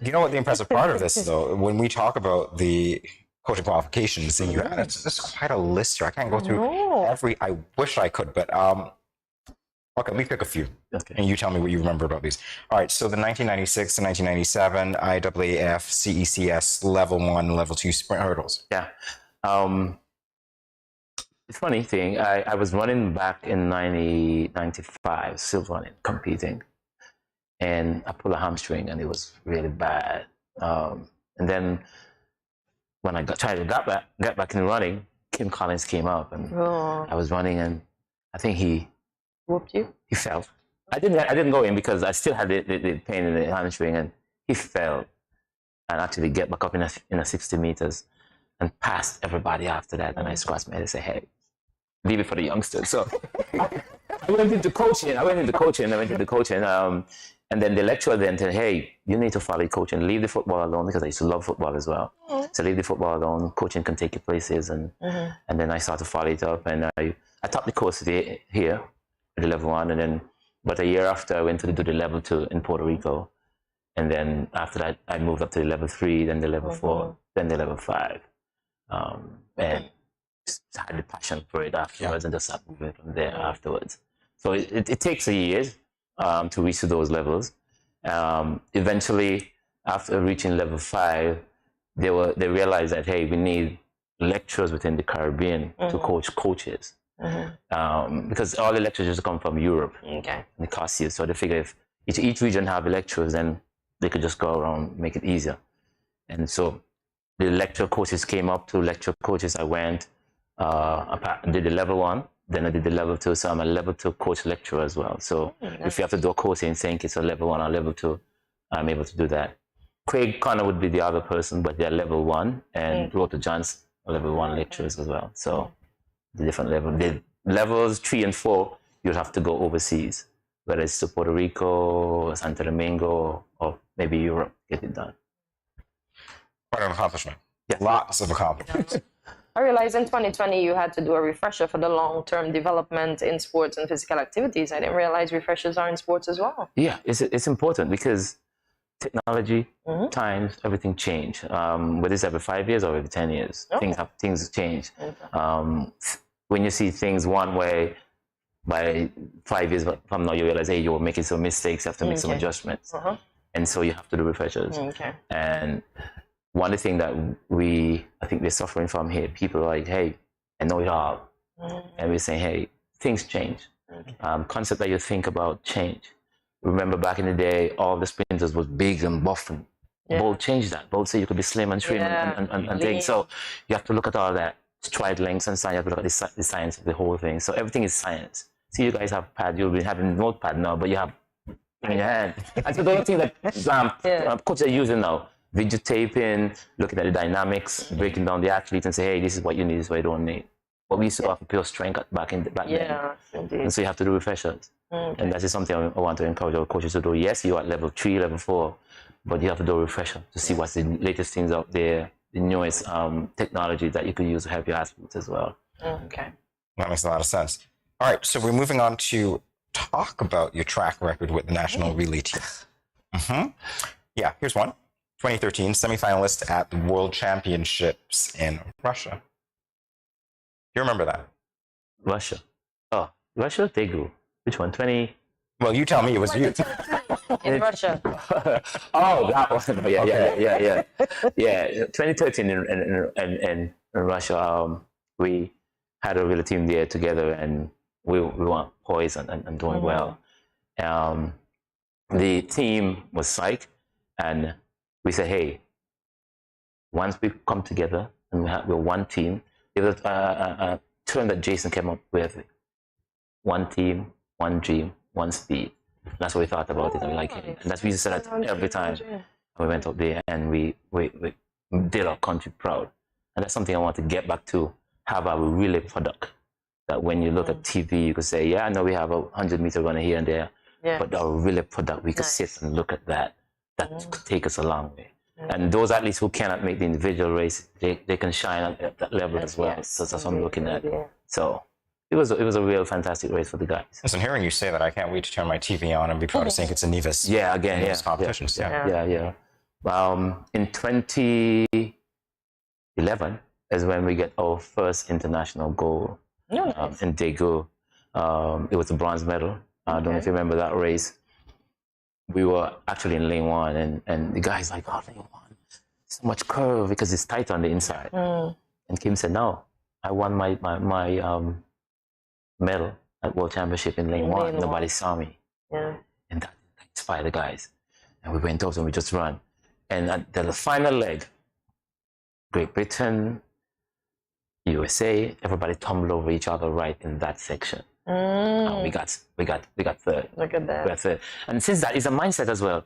You know what the impressive part of this, though? When we talk about the coaching qualifications, and it's quite a list here. I can't go through every. I wish I could, but okay, let me pick a few, and you tell me what you remember about these. All right, so the 1996 to 1997 IAAF CECS Level 1, Level 2 sprint hurdles. Yeah. The funny thing, I was running back in 95, still running, competing, and I pulled a hamstring, and it was really bad. And then when I tried to get back in running, Kim Collins came up, and I was running, and I think he whooped you. He fell. I didn't go in because I still had the pain in the hamstring, and he fell, and actually get back up in a 60 meters, and passed everybody after that. And I scratched my head and said, "Hey, leave it for the youngsters." So I went into coaching. And then the lecturer then said, "Hey, you need to follow coaching. Leave the football alone," because I used to love football as well. So leave the football alone. Coaching can take you places, and then I started to follow it up, and I taught the course here. The level 1, and then but a year after I went to do the level 2 in Puerto Rico, and then after that I moved up to the level 3, then the level 4, then the level 5, and just had the passion for it afterwards, and just started moving from there afterwards. So it takes a year to reach to those levels, Eventually, after reaching level 5, they realized that, hey, we need lecturers within the Caribbean to coach coaches. Because all the lecturers come from Europe. Okay. And it costs you. So they figure if each region have lecturers, then they could just go around, make it easier. And so the lecture coaches came up. To lecture coaches, I went, did the level 1, then I did the level 2. So I'm a level 2 coach lecturer as well. So if you have to do a course in St. Kitts, a level 1 or level 2, I'm able to do that. Craig Connor would be the other person, but they're level 1, and Rota Johns are level 1 lecturers as well. So the different levels. The levels 3 and 4, you'd have to go overseas, whether it's to Puerto Rico, Santo Domingo, or maybe Europe, get it done. Quite an accomplishment. Yeah. Lots of accomplishments. I realized in 2020 you had to do a refresher for the long-term development in sports and physical activities. I didn't realize refreshers are in sports as well. Yeah, it's important because technology, times, everything change. Whether it's every 5 years or every 10 years, things change. When you see things one way, by 5 years from now, you realize, hey, you're making some mistakes, you have to make some adjustments. And so you have to do refreshers. And one of the things that I think we're suffering from here, people are like, hey, I know it all. And we're saying, hey, things change. Concept that you think about change. Remember back in the day, all the sprinters was big and buff. And Bolt changed that. Bolt said you could be slim and trim and things. So you have to look at all that. Stride lengths and science. You have to look at the science of the whole thing. So everything is science. See, you guys have pad. You'll be having notepad now, but you have in your hand. And so the only thing that coaches are using now, videotaping, looking at the dynamics, breaking down the athletes and say, hey, this is what you need, this is what you don't need. But we used to offer pure strength back then. And so you have to do refreshers. And that is something I want to encourage our coaches to do. Yes, you're at level 3, level 4, but you have to do a refresher to see what's the latest things out there, the newest technology that you can use to help your athletes as well. Okay. That makes a lot of sense. All right, so we're moving on to talk about your track record with the national relay team. Yeah, here's one. 2013 semifinalist at the World Championships in Russia. You remember that? Russia. Oh, Russia, Daegu. Which one? 20? Well, you tell me. It was you. In Russia. Oh, that one. Yeah. 2013 in Russia, we had a real team there together, and we were poised and doing well. The team was psyched, and we said, hey, once we come together and we're one team, there was a term that Jason came up with: one team, one dream, one speed. That's what we thought about it, and we like it. And that's we used to say that every time we went up there, and we did our country proud. And that's something I want to get back to, have our relay product. That when you look at TV, you could say, yeah, I know we have a 100-meter runner here and there, but our relay product, we could sit and look at that. That could take us a long way. And those athletes who cannot make the individual race, they can shine at that level as well. So that's what I'm looking at. So it was a real fantastic race for the guys. Listen, hearing you say that, I can't wait to turn my TV on and be proud of St. Kitts and Nevis. Yeah, again, in those competitions. Yeah. In 2011 is when we get our first international goal in Daegu. It was a bronze medal. I don't know if you remember that race. We were actually in lane 1, and the guy's like, oh, lane 1, so much curve because it's tight on the inside. And Kim said, no, I won my medal at World Championship in lane 1. Nobody saw me. And that inspired the guys. And we went out and we just ran. And at the final leg, Great Britain, USA, everybody tumbled over each other right in that section. We got third. Look at that. We got third. And since that is a mindset as well.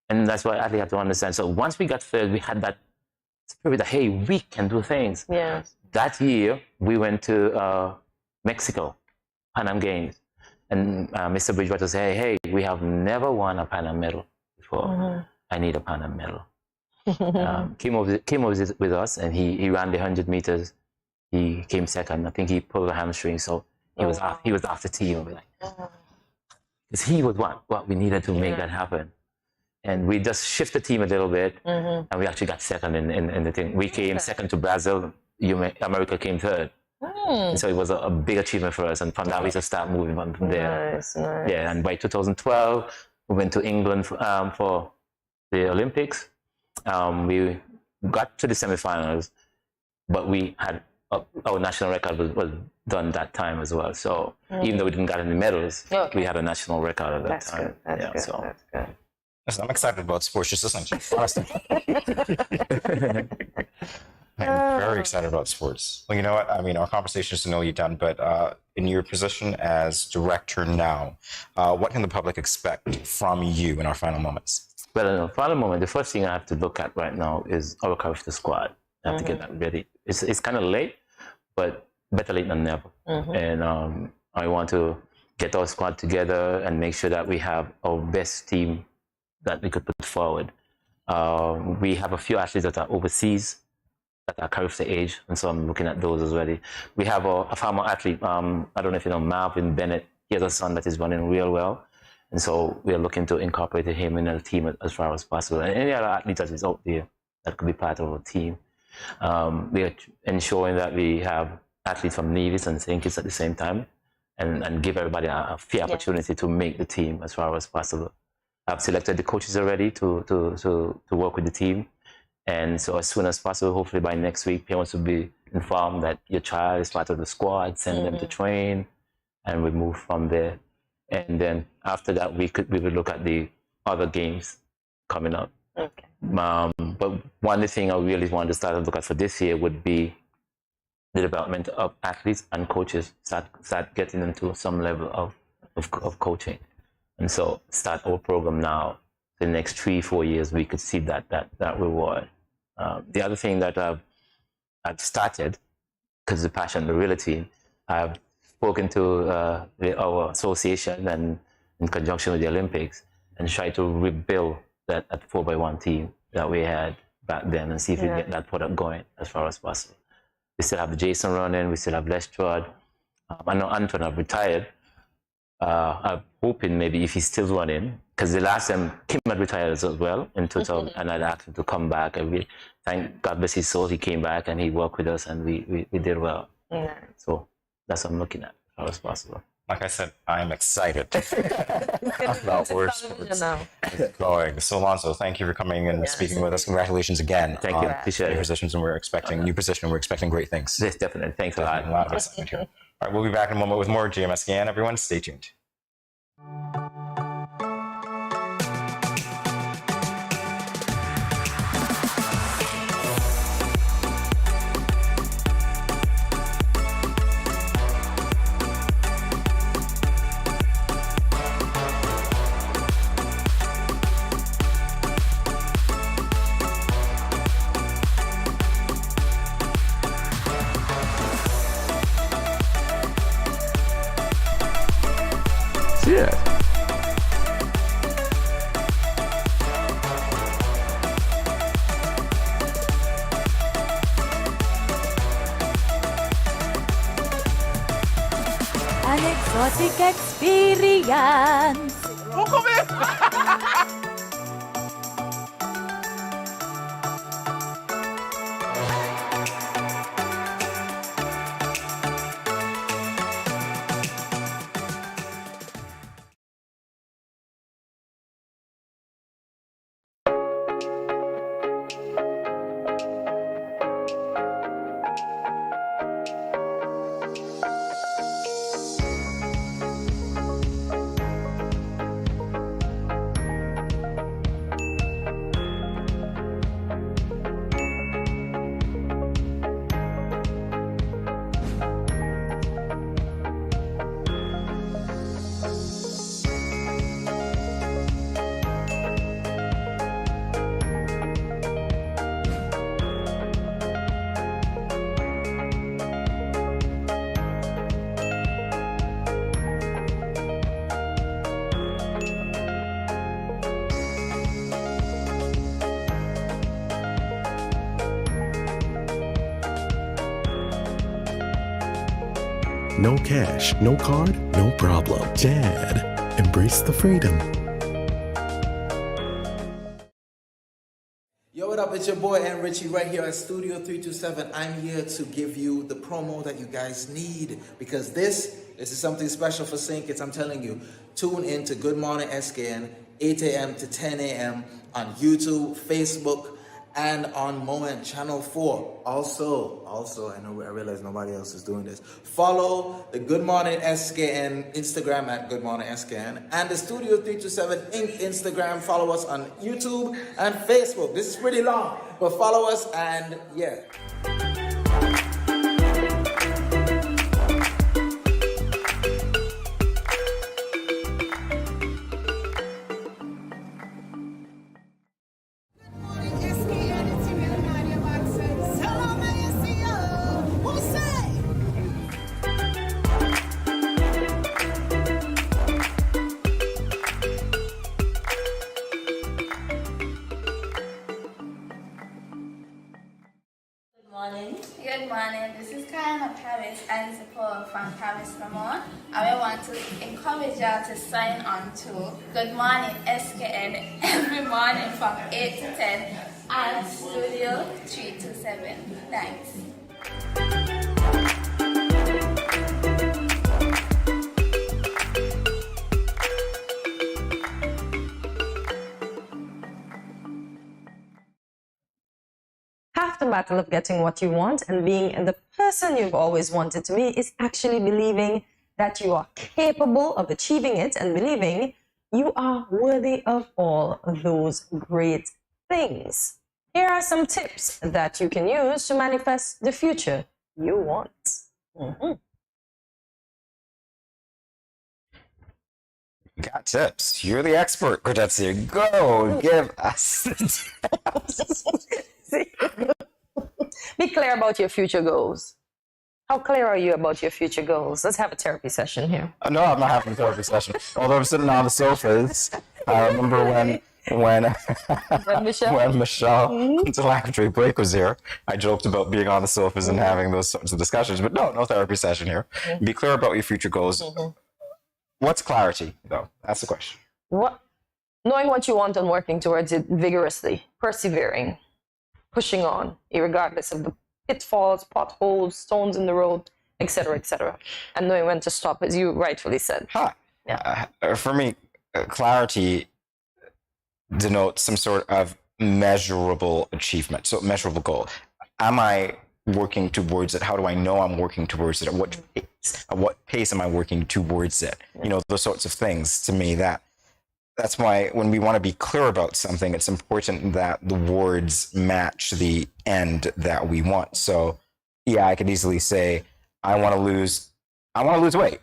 And that's what I have to understand. So once we got third, we had that spirit that, hey, we can do things. That year, we went to Mexico, Pan Am Games. And Mr. Bridgewater said, hey, we have never won a Pan Am medal before. I need a Pan Am medal. Came over with us, and he ran the 100 meters. He came second. I think he pulled a hamstring, so he was off the team. Because he was what we needed to make that happen. And we just shifted the team a little bit, and we actually got second in the thing. We came second to Brazil. America came third. And so it was a big achievement for us. And from that, we just started moving on from there. Nice. Yeah, and by 2012, We went to England for the Olympics. We got to the semifinals, but we had our national record was done that time as well. So even though we didn't get any medals, we had a national record at that time. That's good. Listen, I'm excited about sports, just listening to you, honestly. I'm very excited about sports. Well, you know what? I mean, our conversation is to know you, Dan, but in your position as director now, what can the public expect from you in our final moments? Well, in our final moment, the first thing I have to look at right now is our character squad. I have to get that ready. It's kind of late, but better late than never. And I want to get our squad together and make sure that we have our best team that we could put forward. We have a few athletes that are overseas that are character age, and so I'm looking at those already. We have a former athlete, I don't know if you know Marvin Bennett. He has a son that is running real well, and so we are looking to incorporate him in the team as far as possible. And any other athlete that is out there that could be part of our team. We are ensuring that we have athletes from Nevis and St. Kitts at the same time, and give everybody a fair opportunity to make the team as far as possible. I've selected the coaches already to work with the team. And so as soon as possible, hopefully by next week, parents will be informed that your child is part of the squad, send them to train, and we move from there. And then after that, we would look at the other games coming up. But one thing I really want to start to look at for this year would be the development of athletes and coaches, start getting them to some level of coaching. And so start our program now. The next 3-4 years, we could see that reward. The other thing that I've started, because of the passion, the real team, I've spoken to our association and in conjunction with the Olympics, and try to rebuild that 4x1 team that we had back then, and see if we can get that product going as far as possible. We still have Jason running, we still have Lestrade. I know Anton have retired. I'm hoping maybe if he's still running, because the last time Kim had retired as well in 2000, and I'd asked him to come back, and we thank God bless his soul, he came back and he worked with us, and we did well. So that's what I'm looking at as far as possible. Like I said, I'm excited about where sports is going. So Alonso, thank you for coming and speaking with us. Congratulations again. Thank you. Appreciate it. Positions, and we're expecting new position. We're expecting great things. Yes, definitely. Thanks a lot. A lot of excitement here. All right, we'll be back in a moment with more GMS SKN. Everyone, stay tuned. Cheers. An exotic experience. No cash, no card, no problem. Jad, embrace the freedom. Yo, what up? It's your boy and Richie right here at Studio 327. I'm here to give you the promo that you guys need, because this is something special for St. Kitts. I'm telling you, tune in to Good Morning SKN 8 a.m. to 10 a.m. on YouTube, Facebook, and on Moment Channel 4. Also, I realize nobody else is doing this. Follow the Good Morning SKN Instagram at Good Morning SKN and the Studio 327 Inc. Instagram. Follow us on YouTube and Facebook. This is pretty long, but follow us and yeah. Good morning. This is Karen Paris and support from Paris, Vermont. I want to encourage y'all to sign on to Good Morning SKN every morning from 8 to 10 on Studio 327. Thanks. Half the battle of getting what you want and being the person you've always wanted to be is actually believing that you are capable of achieving it and believing you are worthy of all those great things. Here are some tips that you can use to manifest the future you want. Got tips. You're the expert, Cortezia. Go give us the tips. Be clear about your future goals. How clear are you about your future goals? Let's have a therapy session here. No, I'm not having a therapy session. Although I'm sitting on the sofas. I remember when Michelle Delacroix Blake was here, I joked about being on the sofas and having those sorts of discussions. But no therapy session here. Be clear about your future goals. What's clarity, though? That's the question. Knowing what you want and working towards it vigorously, persevering, pushing on, regardless of the pitfalls, potholes, stones in the road, etc., etc., and knowing when to stop, as you rightfully said. For me, clarity denotes some sort of measurable achievement, so measurable goal. Am I working towards it? How do I know I'm working towards it? At what pace am I working towards it? You know, those sorts of things. To me, that's why when we want to be clear about something, it's important that the words match the end that we want. So, yeah, I could easily say, I want to lose weight.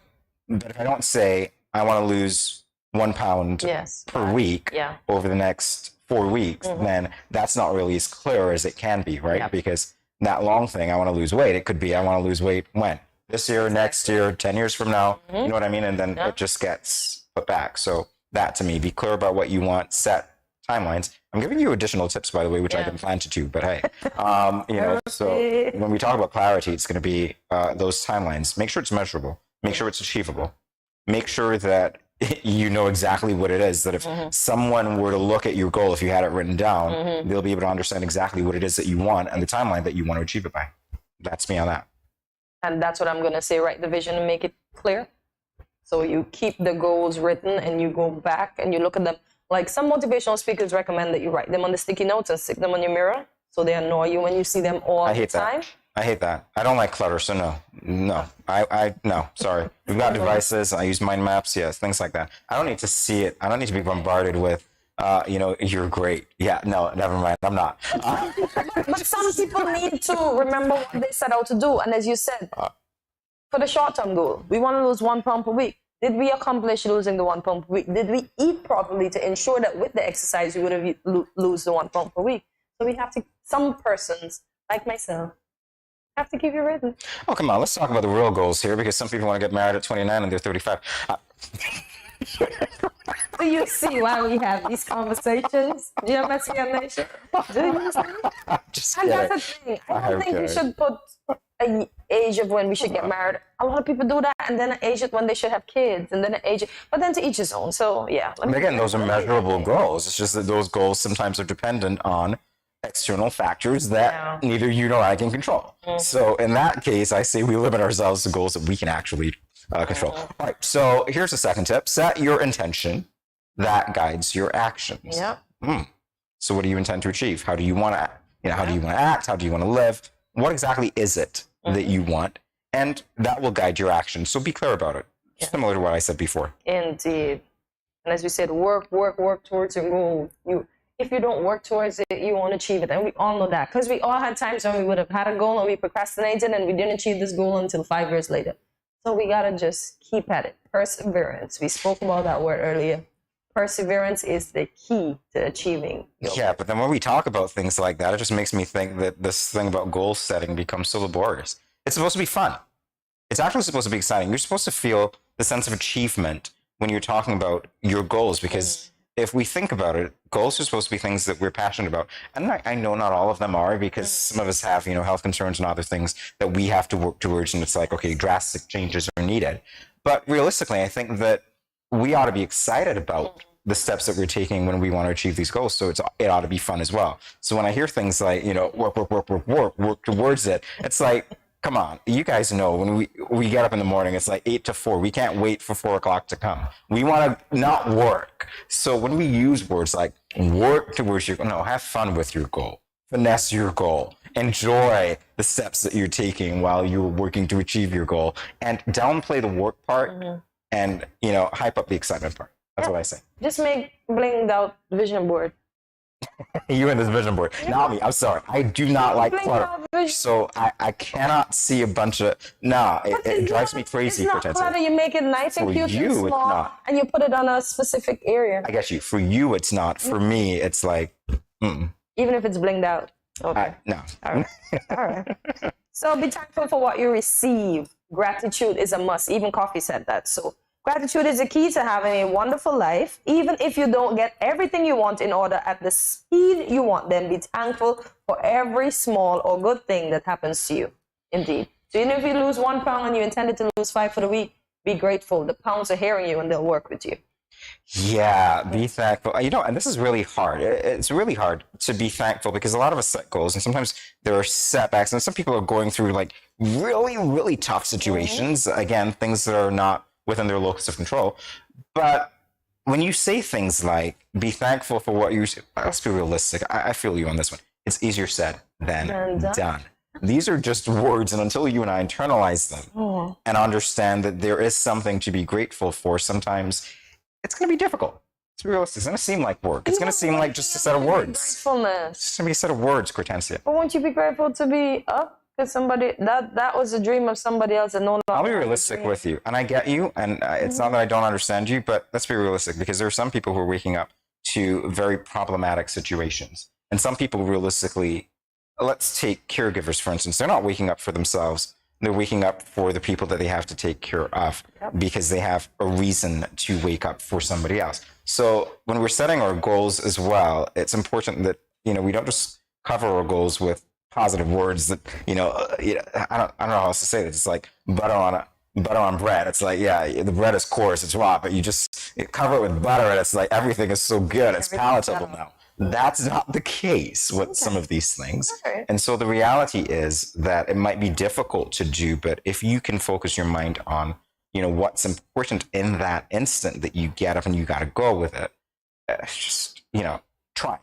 But if I don't say, I want to lose 1 pound per week over the next 4 weeks, then that's not really as clear as it can be, right? Yep. Because that long thing, I want to lose weight, it could be, I want to lose weight when? This year, next year, 10 years from now, you know what I mean? And then it just gets put back. So that, to me, be clear about what you want, set timelines. I'm giving you additional tips, by the way, which I didn't plan to do, but hey, so when we talk about clarity, it's going to be those timelines. Make sure it's measurable. Make sure it's achievable. Make sure that you know exactly what it is, that if someone were to look at your goal, if you had it written down, they'll be able to understand exactly what it is that you want and the timeline that you want to achieve it by. That's me on that. And that's what I'm going to say, write the vision and make it clear. So you keep the goals written and you go back and you look at them. Like some motivational speakers recommend that you write them on the sticky notes and stick them on your mirror so they annoy you when you see them all the time. I hate that. I don't like clutter, so no. No, sorry. We've got devices. I use mind maps, things like that. I don't need to see it. I don't need to be bombarded with, you're great. Yeah, no, never mind. I'm not. But some people need to remember what they set out to do. And as you said, for the short-term goal, we want to lose 1 pound per week. Did we accomplish losing the 1 pound per week? Did we eat properly to ensure that with the exercise we would have lose the 1 pound per week? So we have to, some persons, like myself, have to keep you written. Oh, come on. Let's talk about the real goals here, because some people want to get married at 29 and they're 35. Do you see why we have these conversations? GMSCN Nation? Do you see? Just and that's the thing. I don't think we should put an age of when we should get married. A lot of people do that, and then an age of when they should have kids, and then an age, but then to each his own. So, yeah. And again, those are measurable goals. It's just that those goals sometimes are dependent on external factors that neither you nor I can control. So in that case, I say we limit ourselves to goals that we can actually control. All right, so here's the second tip. Set your intention that guides your actions. Yep. So what do you intend to achieve? How do you want to, how do you want to act? How do you want to live? What exactly is it that you want? And that will guide your actions. So be clear about it. Similar to what I said before. Indeed. And as we said, work towards your goal. If you don't work towards it, you won't achieve it. And we all know that. Because we all had times when we would have had a goal and we procrastinated and we didn't achieve this goal until 5 years later. So we got to just keep at it. Perseverance. We spoke about that word earlier. Perseverance is the key to achieving your goal. But then when we talk about things like that, it just makes me think that this thing about goal setting becomes so laborious. It's supposed to be fun. It's actually supposed to be exciting. You're supposed to feel the sense of achievement when you're talking about your goals, because if we think about it, goals are supposed to be things that we're passionate about. And I know not all of them are, because some of us have, health concerns and other things that we have to work towards. And it's like, okay, drastic changes are needed. But realistically, I think that we ought to be excited about the steps that we're taking when we want to achieve these goals. So it ought to be fun as well. So when I hear things like, work towards it, it's like, come on, you guys know when we get up in the morning, it's like 8 to 4. We can't wait for 4 o'clock to come. We want to not work. So when we use words like work towards your goal, no, have fun with your goal, finesse your goal, enjoy the steps that you're taking while you're working to achieve your goal, and downplay the work part and, hype up the excitement part. That's what I say. Just make blinged out vision board. You and this vision board. Not me. I'm sorry. I do not like clutter. So I cannot see a bunch of... it drives me crazy. It's not clutter. You make it nice and cute and small, and you put it on a specific area. I get you. For you, it's not. For me, it's like... Even if it's blinged out. Okay. No. All right. All right. So be thankful for what you receive. Gratitude is a must. Even Coffee said that. So gratitude is the key to having a wonderful life. Even if you don't get everything you want in order at the speed you want them, be thankful for every small or good thing that happens to you. Indeed. So even if you lose 1 pound and you intended to lose 5 for the week, be grateful. The pounds are hearing you and they'll work with you. Yeah, be thankful. And this is really hard. It's really hard to be thankful because a lot of us set goals and sometimes there are setbacks and some people are going through like really, really tough situations. Again, things that are not within their locus of control. But when you say things like, be thankful for what you... Let's be realistic. I feel you on this one. It's easier said than done. These are just words, and until you and I internalize them and understand that there is something to be grateful for, sometimes it's going to be difficult. It's realistic. It's going to seem like work. It's going to seem like just a set of words. Gratefulness. It's going to be a set of words, Cortensia. But won't you be grateful to be up? Because somebody that was a dream of somebody else, and no longer. I'll be realistic with you, and I get you, and it's not that I don't understand you, but let's be realistic, because there are some people who are waking up to very problematic situations, and some people realistically, let's take caregivers for instance, they're not waking up for themselves, they're waking up for the people that they have to take care of, because they have a reason to wake up for somebody else. So when we're setting our goals as well, it's important that we don't just cover our goals with positive words that I don't know how else to say this. It's like butter on bread. It's like, yeah, the bread is coarse, it's raw, but you cover it with butter and it's like everything is so good, it's palatable now. That's not the case with some of these things. And so the reality is that it might be difficult to do, but if you can focus your mind on what's important in that instant that you get up and you got to go with it, just try.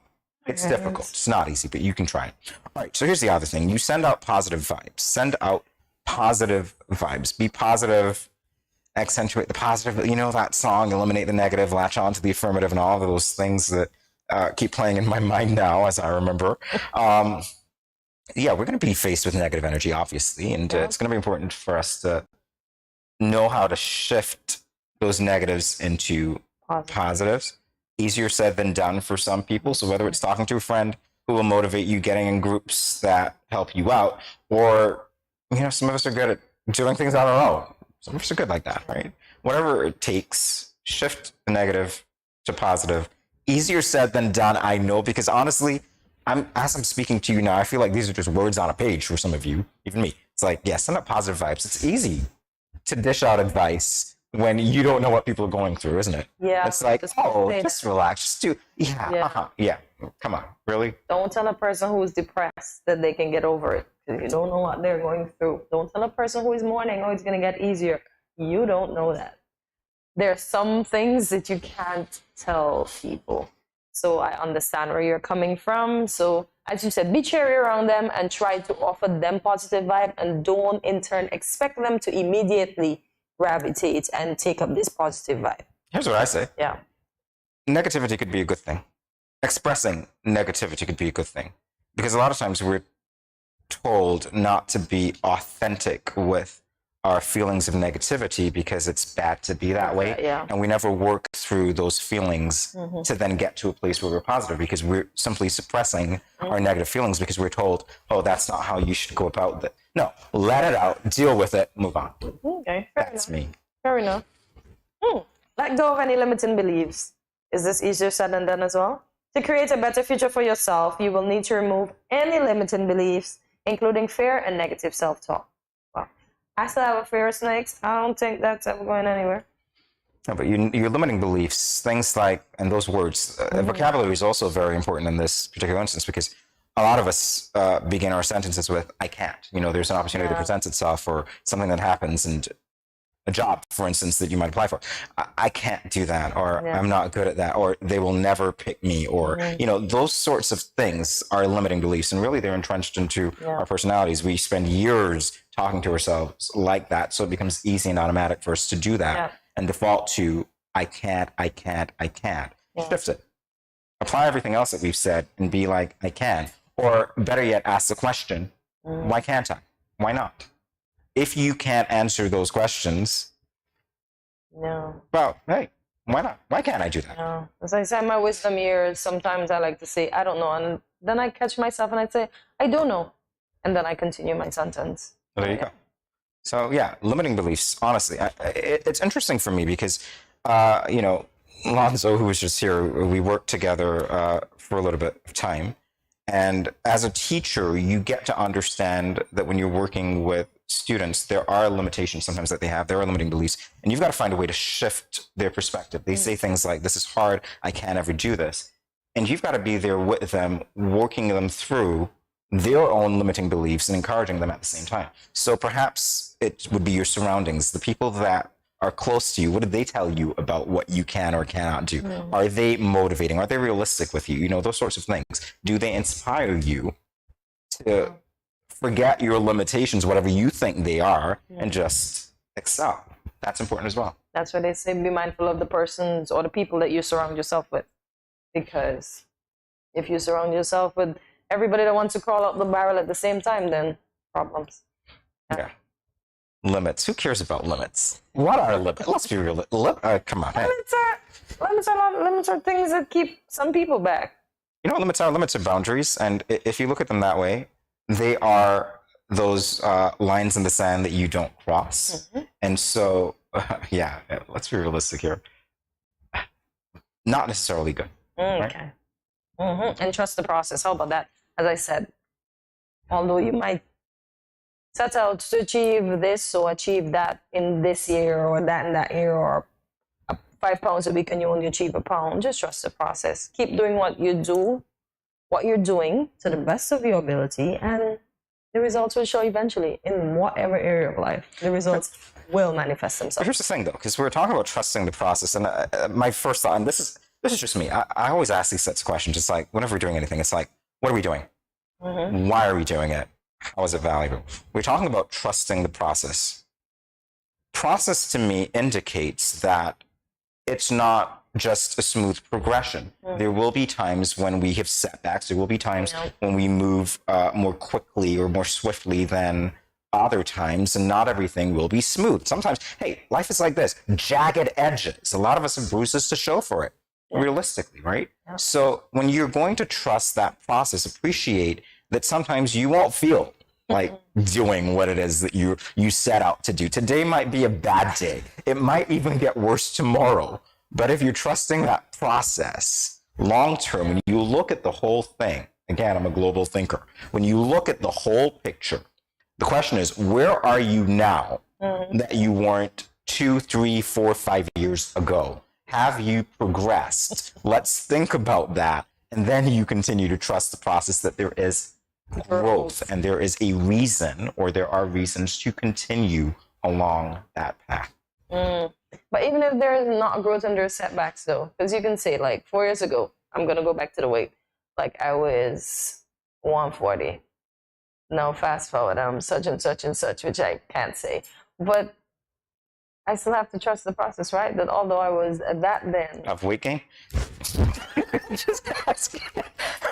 It's difficult. It's not easy, but you can try it. All right. So here's the other thing. You send out positive vibes. Send out positive vibes. Be positive. Accentuate the positive. That song, Eliminate the Negative, Latch On to the Affirmative, and all of those things that keep playing in my mind now as I remember. We're going to be faced with negative energy, obviously, and it's going to be important for us to know how to shift those negatives into positives. Easier said than done for some people. So whether it's talking to a friend who will motivate you, getting in groups that help you out, or, some of us are good at doing things on our own. Some of us are good like that, right? Whatever it takes, shift the negative to positive. Easier said than done, I know, because honestly, as I'm speaking to you now, I feel like these are just words on a page for some of you, even me. It's like, send out positive vibes. It's easy to dish out advice when you don't know what people are going through, isn't it? Yeah. It's like, just relax. Just do, come on, really? Don't tell a person who is depressed that they can get over it, because you don't know what they're going through. Don't tell a person who is mourning, it's going to get easier. You don't know that. there are some things that you can't tell people. So I understand where you're coming from. So as you said, be cheery around them and try to offer them positive vibe, and don't in turn expect them to immediately gravitate and take up this positive vibe. Here's what I say. Yeah. Negativity could be a good thing. Expressing negativity could be a good thing. Because a lot of times we're told not to be authentic with our feelings of negativity because it's bad to be that way. Yeah. And we never work through those feelings to then get to a place where we're positive, because we're simply suppressing our negative feelings because we're told, oh, that's not how you should go about it. No, let it out, deal with it, move on. Okay, That's me. Fair enough. Let go of any limiting beliefs. Is this easier said than done as well? To create a better future for yourself, you will need to remove any limiting beliefs, including fear and negative self-talk. Wow. I still have a fear of snakes. I don't think that's ever going anywhere. No, but your limiting beliefs, things like, and those words, vocabulary is also very important in this particular instance, because a lot of us begin our sentences with, I can't. You know, there's an opportunity that presents itself, or something that happens, and a job, for instance, that you might apply for. I can't do that, or I'm not good at that, or they will never pick me, or, you know, those sorts of things are limiting beliefs, and really they're entrenched into our personalities. We spend years talking to ourselves like that, so it becomes easy and automatic for us to do that and default to, I can't. Shift it. Apply everything else that we've said and be like, I can. Or better yet, ask the question, why can't I? Why not? If you can't answer those questions, well, hey, why not? Why can't I do that? No. As I say in my wisdom years, sometimes I like to say, I don't know. And then I catch myself and I say, I don't know. And then I continue my sentence. There you go. So, yeah, limiting beliefs, honestly, it's interesting for me because, you know, Lonzo, who was just here, we worked together for a little bit of time. And as a teacher, you get to understand that when you're working with students, there are limitations sometimes that they have. There are limiting beliefs. And you've got to find a way to shift their perspective. They say things like, this is hard, I can't ever do this. And you've got to be there with them, working them through their own limiting beliefs and encouraging them at the same time. So perhaps it would be your surroundings, the people that are close to you. What did they tell you about what you can or cannot do? Are they motivating? Are they realistic with you? You know, those sorts of things. Do they inspire you to forget your limitations, whatever you think they are, and just excel? That's important as well. That's why they say be mindful of the persons or the people that you surround yourself with. Because if you surround yourself with everybody that wants to crawl up the barrel at the same time, then problems. Yeah. Limits. Who cares about limits? What are limits? Let's be real. Come on. Hey. Limits are things that keep some people back. You know what limits are? Limits are boundaries. And if you look at them that way, they are those lines in the sand that you don't cross. And so, yeah, let's be realistic here. Not necessarily good. Okay. Right? And trust the process. How about that? As I said, although you might set out to achieve this or achieve that in this year or that in that year, or 5 pounds a week and you only achieve a pound, just trust the process. Keep doing what you're doing to the best of your ability, and the results will show eventually in whatever area of life. The results will manifest themselves. But here's the thing, though, because we're talking about trusting the process, and my first thought, and this is just me, I always ask these sets of questions. It's like, whenever we're doing anything, it's like, what are we doing? Why are we doing it? How is it valuable? We're talking about trusting the process. Process to me indicates that it's not just a smooth progression. There will be times when we have setbacks. There will be times when we move more quickly or more swiftly than other times, and not everything will be smooth. Sometimes, hey, life is like this, jagged edges. A lot of us have bruises to show for it, realistically, right? So when you're going to trust that process, appreciate that sometimes you won't feel like doing what it is that you set out to do. Today might be a bad day. It might even get worse tomorrow. But if you're trusting that process long term, when you look at the whole thing, again, I'm a global thinker. When you look at the whole picture, the question is, where are you now that you weren't 2, 3, 4, 5 years ago? Have you progressed? Let's think about that. And then you continue to trust the process, that there is growth and there is a reason, or there are reasons to continue along that path. But even if there is not growth and there are setbacks, though, because you can say, like, 4 years ago, I'm going to go back to the weight. Like, I was 140. Now, fast forward, I'm such and such and such, which I can't say. But I still have to trust the process, right? That although I was at that then. Of weight gain? Just guys.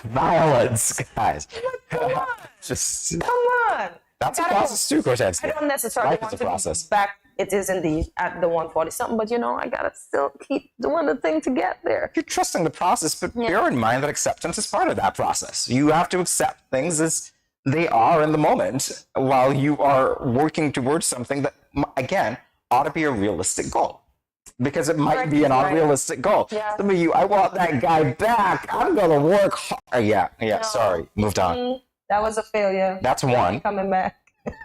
Violence, guys. Come on. Just. Come on. That's a process too, Coach Ed. I don't necessarily want to be back. It is indeed at the 140 something, but I gotta still keep doing the thing to get there. You're trusting the process, but bear in mind that acceptance is part of that process. You have to accept things as they are in the moment while you are working towards something that, again, ought to be a realistic goal. Because it might be an unrealistic goal. Yeah. Some of you, I want that guy back. I'm gonna work hard. Yeah, sorry. Moved on. That was a failure. That's one. Coming back.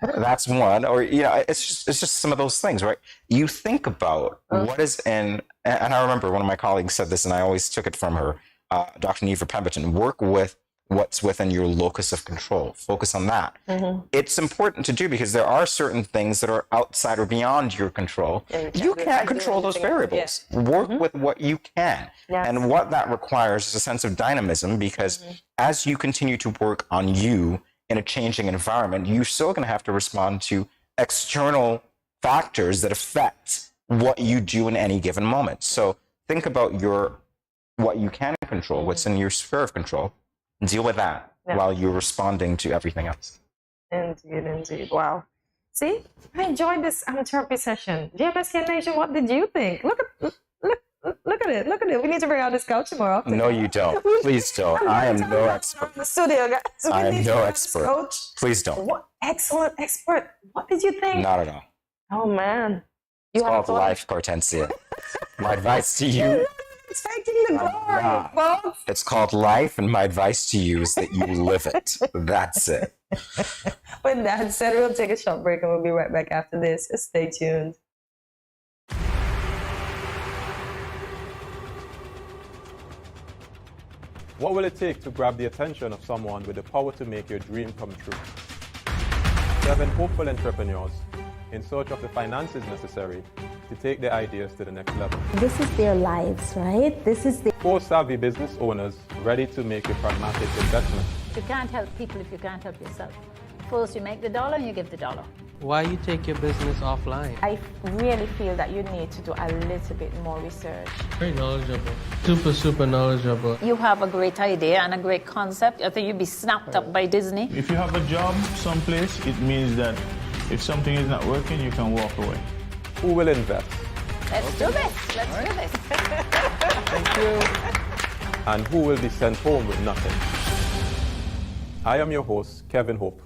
That's one. Or, it's just some of those things, right? You think about what is in, and I remember one of my colleagues said this, and I always took it from her, Dr. Neva Pemberton, work with what's within your locus of control. Focus on that. It's important to do because there are certain things that are outside or beyond your control. You can't control those variables. Work with what you can. And what that requires is a sense of dynamism because as you continue to work on you in a changing environment, you're still going to have to respond to external factors that affect what you do in any given moment. So think about what you can control, what's in your sphere of control. Deal with that while you're responding to everything else. Indeed. Wow. See, I enjoyed this therapy session. GMSK Nation, what did you think? Look at it. We need to bring out this couch tomorrow. No, you don't. Please don't. I am no expert. The studio, guys. So I am no expert. Please don't. What excellent expert. What did you think? Not at all. Oh man. It's called life, Hortensia. My advice to you. It's taking the glory, folks. It's called life, and my advice to you is that you live it. That's it. With that said, we'll take a short break and we'll be right back after this. Stay tuned. What will it take to grab the attention of someone with the power to make your dream come true? 7 hopeful entrepreneurs in search of the finances necessary to take their ideas to the next level. This is their lives, right? This is the 4 savvy business owners ready to make a pragmatic investment. You can't help people if you can't help yourself. First, you make the dollar and you give the dollar. Why you take your business offline? I really feel that you need to do a little bit more research. Very knowledgeable. Super knowledgeable. You have a great idea and a great concept. I think you'd be snapped up by Disney. If you have a job someplace, it means that if something is not working, you can walk away. Who will invest? Let's do this. Let's do this. Thank you. And who will be sent home with nothing? I am your host, Kevin Hope.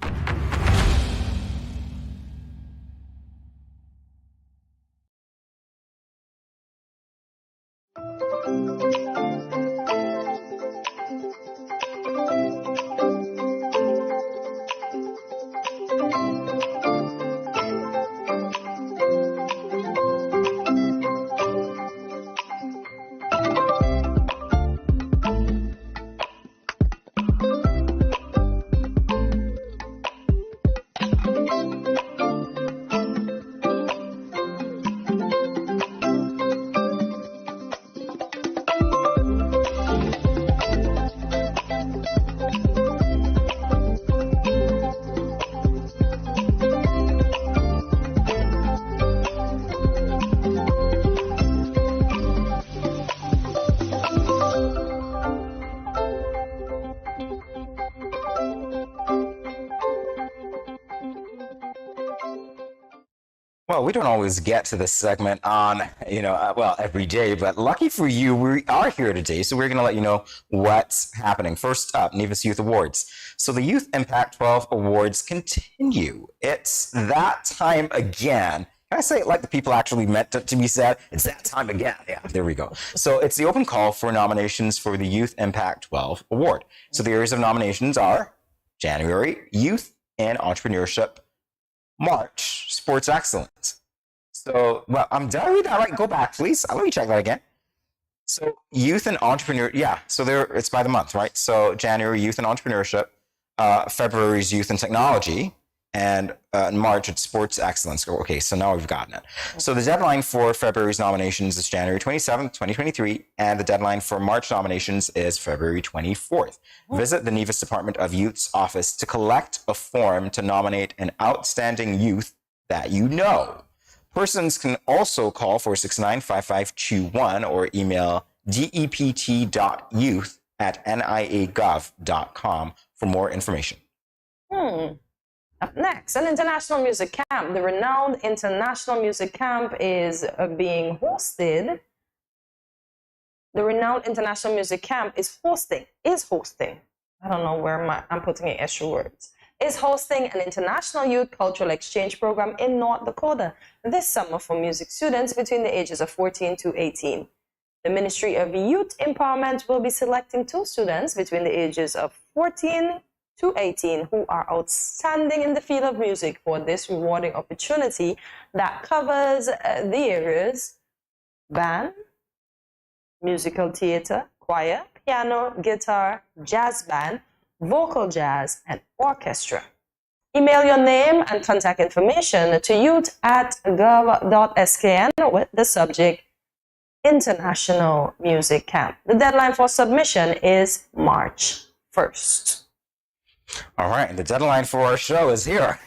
Well, we don't always get to this segment on, every day, but lucky for you, we are here today. So we're going to let you know what's happening. First up, Nevis Youth Awards. So the Youth Impact 12 Awards continue. It's that time again. Can I say it like the people actually meant it to be said? It's that time again. Yeah, there we go. So it's the open call for nominations for the Youth Impact 12 Award. So the areas of nominations are January, Youth and Entrepreneurship, March, Sports Excellence. So, did I read that right? Go back, please. Let me check that again. So, Youth and Entrepreneur, so it's by the month, right? So, January, Youth and Entrepreneurship, February is Youth and Technology, And in March, it's Sports Excellence. Okay, so now we've gotten it. So the deadline for February's nominations is January 27th, 2023, and the deadline for March nominations is February 24th. Visit the Nevis Department of Youth's office to collect a form to nominate an outstanding youth that you know. Persons can also call 469-5521 or email dept.youth@niagov.com for more information. Up next, an international music camp. The renowned international music camp is being hosted. The renowned international music camp is hosting. I don't know where I'm putting in extra words. Is hosting an international youth cultural exchange program in North Dakota this summer for music students between the ages of 14 to 18. The Ministry of Youth Empowerment will be selecting 2 students between the ages of 14 to 18 who are outstanding in the field of music for this rewarding opportunity that covers the areas band, musical theater, choir, piano, guitar, jazz band, vocal jazz, and orchestra. Email your name and contact information to youth@gov.skn with the subject International Music Camp. The deadline for submission is March 1st. All right, the deadline for our show is here.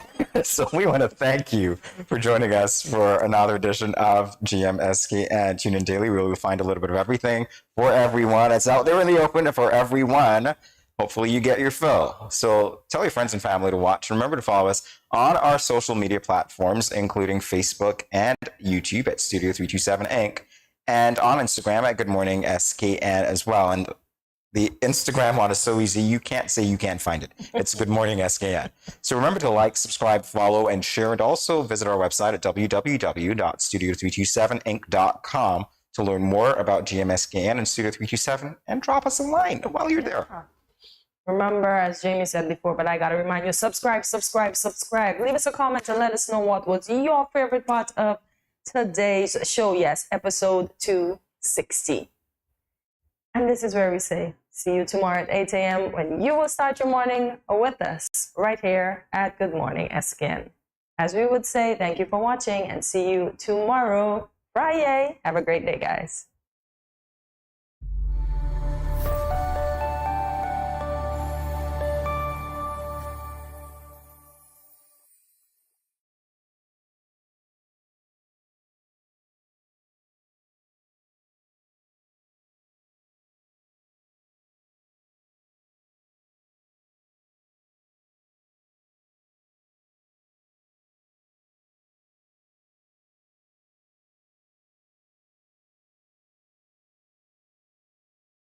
So we want to thank you for joining us for another edition of GMSK and Tune In Daily. We will find a little bit of everything for everyone. It's out there in the open for everyone. Hopefully you get your fill. So tell your friends and family to watch. Remember to follow us on our social media platforms, including Facebook and YouTube at Studio 327 Inc. and on Instagram at Good Morning SKN as well. And the Instagram one is so easy, you can't say you can't find it. It's Good Morning SKN. So remember to like, subscribe, follow, and share. And also visit our website at www.studio327inc.com to learn more about GMSKN and Studio 327 and drop us a line while you're there. Remember, as Jamie said before, but I got to remind you, subscribe. Leave us a comment and let us know what was your favorite part of today's show. Yes, episode 260. And this is where we say, see you tomorrow at 8 a.m. when you will start your morning with us right here at Good Morning SKN. As we would say, thank you for watching and see you tomorrow, Friday. Have a great day, guys.